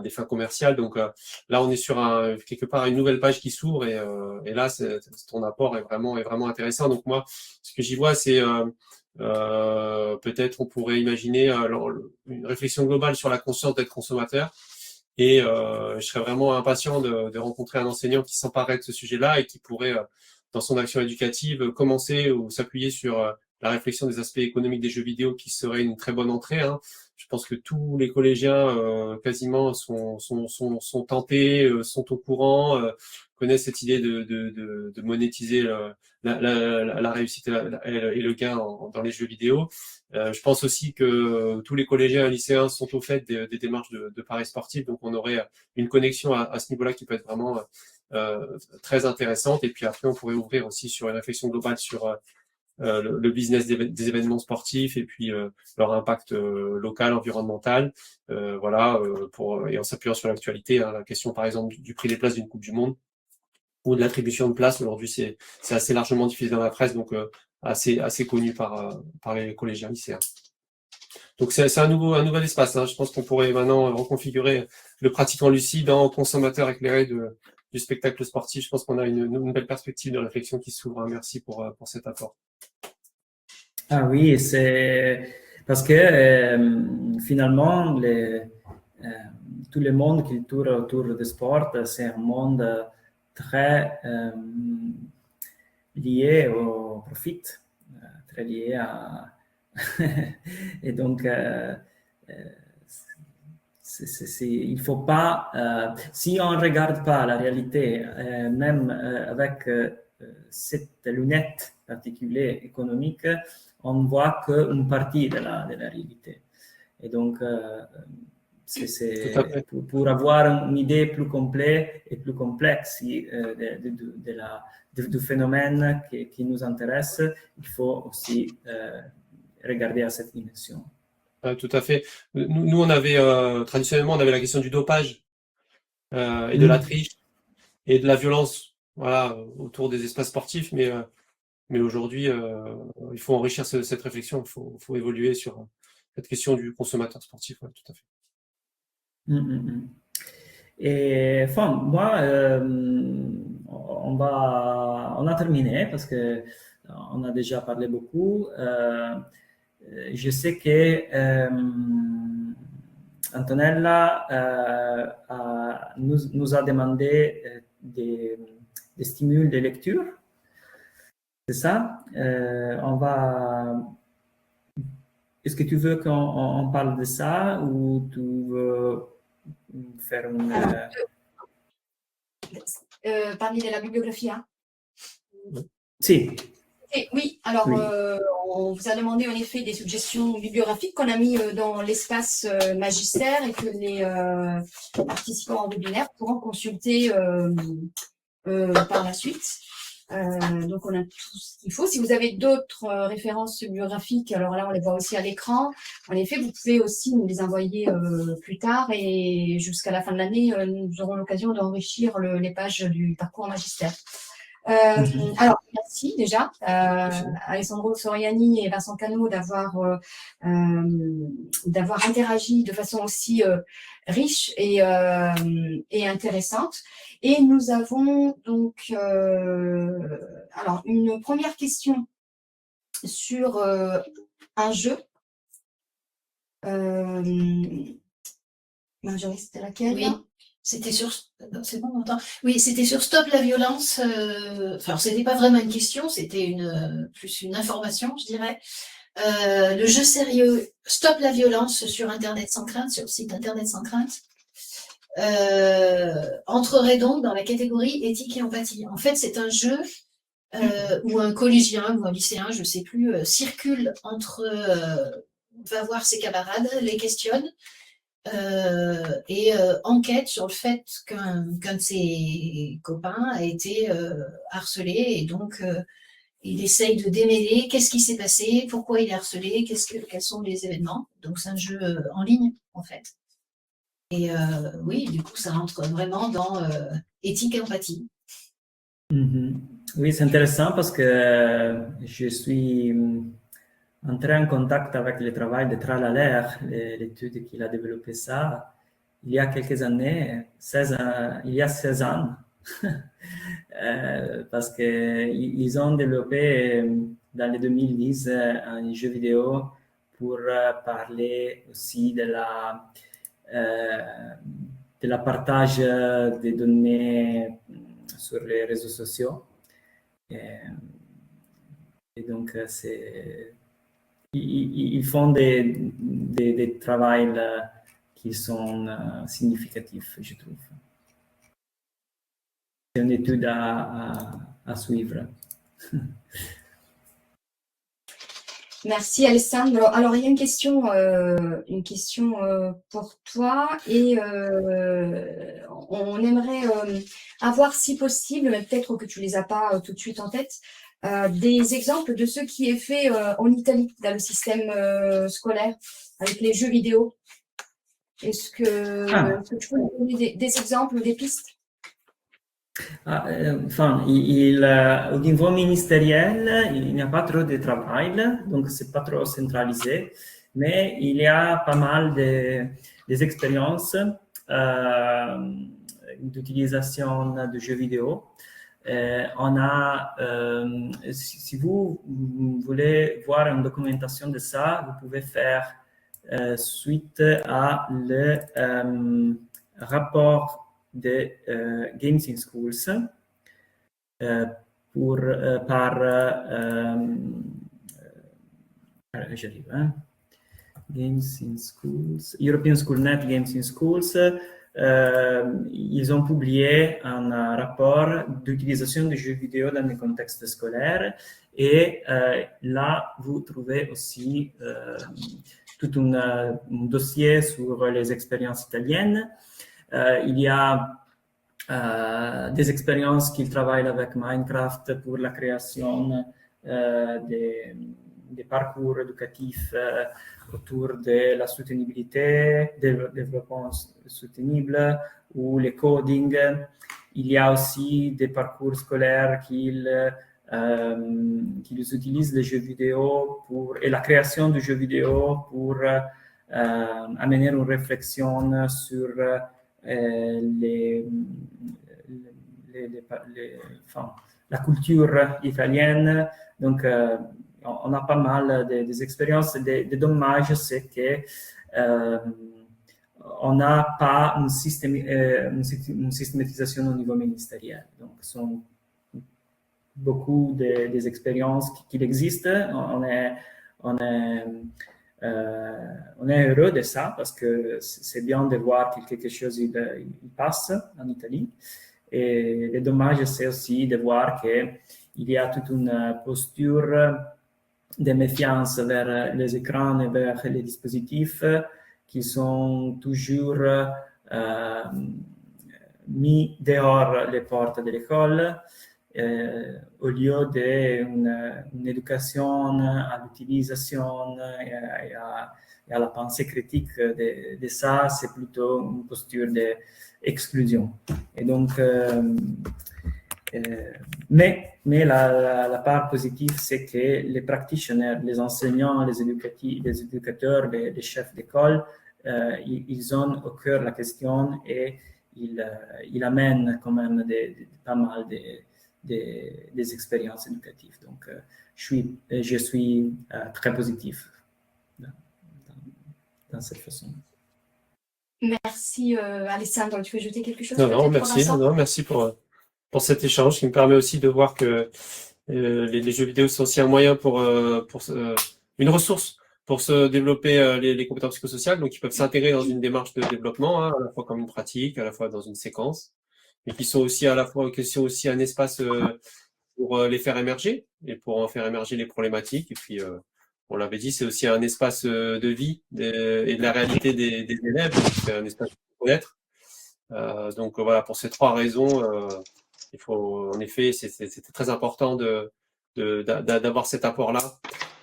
des fins commerciales. Donc là, on est sur quelque part une nouvelle page qui s'ouvre, et là, ton apport est vraiment intéressant. Donc moi, ce que j'y vois, c'est peut-être on pourrait imaginer une réflexion globale sur la conscience d'être consommateur. Et je serais vraiment impatient de rencontrer un enseignant qui s'emparerait de ce sujet-là et qui pourrait, dans son action éducative, commencer ou s'appuyer sur la réflexion des aspects économiques des jeux vidéo, qui serait une très bonne entrée. Je pense que tous les collégiens quasiment sont tentés, sont au courant, connaissent cette idée de monétiser la réussite et le gain dans les jeux vidéo. Je pense aussi que tous les collégiens et lycéens sont au fait des démarches de paris sportifs, donc on aurait une connexion à ce niveau-là qui peut être vraiment très intéressante. Et puis après, on pourrait ouvrir aussi sur une réflexion globale sur le business des événements sportifs, et puis leur impact local, environnemental, et en s'appuyant sur l'actualité, la question par exemple du prix des places d'une Coupe du Monde ou de l'attribution de places. Aujourd'hui, c'est assez largement diffusé dans la presse, donc assez connu par les collégiens lycéens. Donc c'est un nouvel espace. Je pense qu'on pourrait maintenant reconfigurer le pratiquant lucide en consommateur éclairé du spectacle sportif. Je pense qu'on a une belle perspective de réflexion qui s'ouvre. Merci pour cet apport. Ah oui, c'est parce que finalement, tout le monde qui tourne autour du sport, c'est un monde très lié au profit, très lié à... Et donc, il ne faut pas... si on ne regarde pas la réalité, même avec cette lunette particulière économique, on ne voit qu'une partie de la réalité. Et donc, pour avoir une idée plus complète et plus complexe du phénomène qui nous intéresse, il faut aussi regarder à cette dimension. Tout à fait. Nous on avait traditionnellement, on avait la question du dopage et de la triche et de la violence, autour des espaces sportifs, mais aujourd'hui, il faut enrichir cette réflexion. Il faut évoluer sur cette question du consommateur sportif. Ouais, tout à fait. Et enfin, moi, on a terminé parce que on a déjà parlé beaucoup. je sais que Antonella nous a demandé des stimules de lecture. C'est ça? Est-ce que tu veux qu'on parle de ça ou tu veux faire une... Parmi de la bibliographie, hein. Si. Oui, alors Oui. on vous a demandé en effet des suggestions bibliographiques qu'on a mis dans l'espace magistère et que les participants au webinaire pourront consulter par la suite. Donc on a tout ce qu'il faut. Si vous avez d'autres références bibliographiques, alors là on les voit aussi à l'écran. En effet, vous pouvez aussi nous les envoyer plus tard et jusqu'à la fin de l'année, nous aurons l'occasion d'enrichir les pages du parcours magistère. Alors, merci déjà, Alessandro Soriani et Vincent Cano d'avoir interagi de façon aussi riche et intéressante. Et nous avons donc alors une première question sur un jeu. Marjorie, c'était laquelle? Oui. C'était sur, c'est bon, on entend. Oui, c'était sur Stop la violence. Enfin, c'était pas vraiment une question, c'était plus une information, je dirais. Le jeu sérieux Stop la violence sur Internet sans crainte, sur le site Internet sans crainte, entrerait donc dans la catégorie éthique et empathie. En fait, c'est un jeu où un collégien ou un lycéen, je sais plus, circule entre, va voir ses camarades, les questionne. Et enquête sur le fait qu'un de ses copains a été harcelé et donc il essaye de démêler qu'est-ce qui s'est passé, pourquoi il est harcelé, quels sont les événements. Donc c'est un jeu en ligne en fait. Et oui, du coup ça rentre vraiment dans éthique et empathie. Oui, c'est intéressant parce que je suis entré en contact avec le travail de Tralaler, l'étude qu'il a développé ça, il y a quelques années, il y a 16 ans, parce qu'ils ont développé dans les 2010 un jeu vidéo pour parler aussi de la partage des données sur les réseaux sociaux. Et donc, ils font des travaux qui sont significatifs, je trouve. C'est une étude à suivre. Merci Alessandro. Alors il y a une question pour toi et on aimerait avoir, si possible, mais peut-être que tu les as pas tout de suite en tête, des exemples de ce qui est fait en Italie dans le système scolaire avec les jeux vidéo. Est-ce que tu peux nous donner des exemples ou des pistes? Enfin, au niveau ministériel, il n'y a pas trop de travail, donc c'est pas trop centralisé, mais il y a pas mal des expériences d'utilisation de jeux vidéo. On a, si vous voulez voir une documentation de ça, vous pouvez faire suite à le rapport de Games in Schools j'arrive, hein? Games in Schools, European Schoolnet Games in Schools. Ils ont publié un rapport d'utilisation de jeux vidéo dans le contexte scolaire et là, vous trouvez aussi tout un dossier sur les expériences italiennes. Il y a des expériences qu'ils travaillent avec Minecraft pour la création des parcours éducatifs autour de la soutenabilité, du développement soutenable ou le coding. Il y a aussi des parcours scolaires qu'ils utilisent les jeux vidéo et la création de jeux vidéo pour amener une réflexion sur la culture italienne. Donc, on a pas mal des expériences. Des dommages, c'est que on n'a pas une systématisation au niveau ministériel. Donc, ce sont beaucoup des expériences qui existent. On est heureux de ça parce que c'est bien de voir que quelque chose il passe en Italie. Et le dommage, c'est aussi de voir qu'il y a toute une posture de méfiance vers les écrans et vers les dispositifs qui sont toujours mis dehors les portes de l'école au lieu d'une éducation à l'utilisation et à la pensée critique de ça, c'est plutôt une posture d'exclusion. Et donc, mais la part positive, c'est que les praticiens, les enseignants, les éducateurs, les chefs d'école, ils ont au cœur la question et ils amènent quand même pas mal des expériences éducatives. Donc, je suis très positif dans cette façon. Merci Alessandro, tu veux ajouter quelque chose? Non, merci pour cet échange qui me permet aussi de voir que les jeux vidéo sont aussi un moyen pour une ressource pour se développer les compétences psychosociales, donc ils peuvent s'intégrer dans une démarche de développement, à la fois comme une pratique, à la fois dans une séquence, mais qui sont aussi un espace pour les faire émerger et pour en faire émerger les problématiques. Et puis, on l'avait dit, c'est aussi un espace de vie et de la réalité des élèves, c'est un espace pour connaître. Donc voilà, pour ces trois raisons, il faut, en effet, c'était très important d'avoir cet apport-là.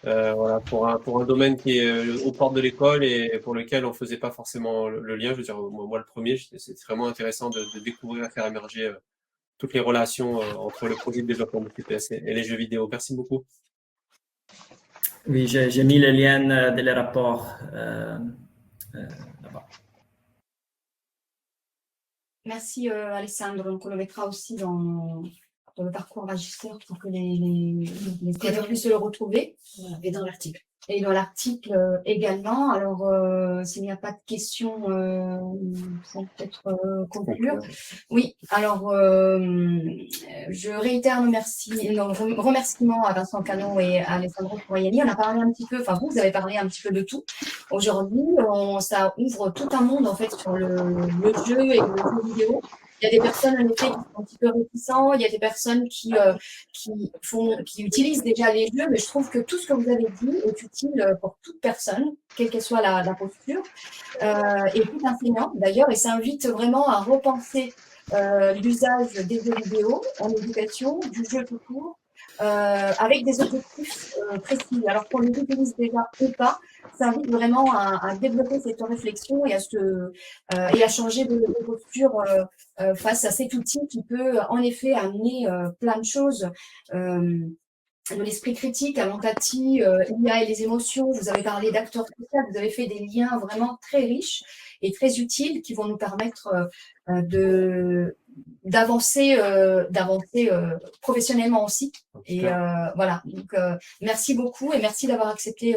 Voilà, pour un domaine qui est aux portes de l'école et pour lequel on faisait pas forcément le lien. Je veux dire, moi le premier, c'est vraiment intéressant de découvrir, faire émerger toutes les relations entre le projet de développement de CPS et les jeux vidéo. Merci beaucoup. Oui, j'ai mis le lien des rapports là-bas. Merci Alessandro, donc on le mettra aussi dans le parcours Magister pour que les élèves puissent le retrouver. Voilà, et dans l'article. Et dans l'article également. Alors, s'il n'y a pas de questions, faut peut-être conclure. Oui, alors, je réitère nos remerciements à Vincent Cano et à Alessandro Troiani. On a parlé un petit peu, enfin vous avez parlé un petit peu de tout. Aujourd'hui, ça ouvre tout un monde en fait sur le jeu et le jeu vidéo. Il y a des personnes, en effet, qui sont un petit peu réticents. Il y a des personnes qui utilisent déjà les jeux, mais je trouve que tout ce que vous avez dit est utile pour toute personne, quelle qu'elle soit la posture, et tout enseignant d'ailleurs, et ça invite vraiment à repenser l'usage des jeux vidéo en éducation, du jeu tout court, avec des objectifs précis. Alors qu'on les utilise déjà ou pas, ça invite vraiment à développer cette réflexion et à changer de posture face à cet outil qui peut en effet amener plein de choses. De l'esprit critique à l'empathie, l'IA et les émotions. Vous avez parlé d'acteurs sociaux, vous avez fait des liens vraiment très riches et très utiles qui vont nous permettre d'avancer professionnellement aussi. Et voilà, donc merci beaucoup et merci d'avoir accepté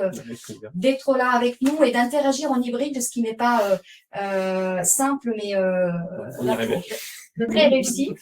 d'être là avec nous et d'interagir en hybride, ce qui n'est pas simple, mais très réussi.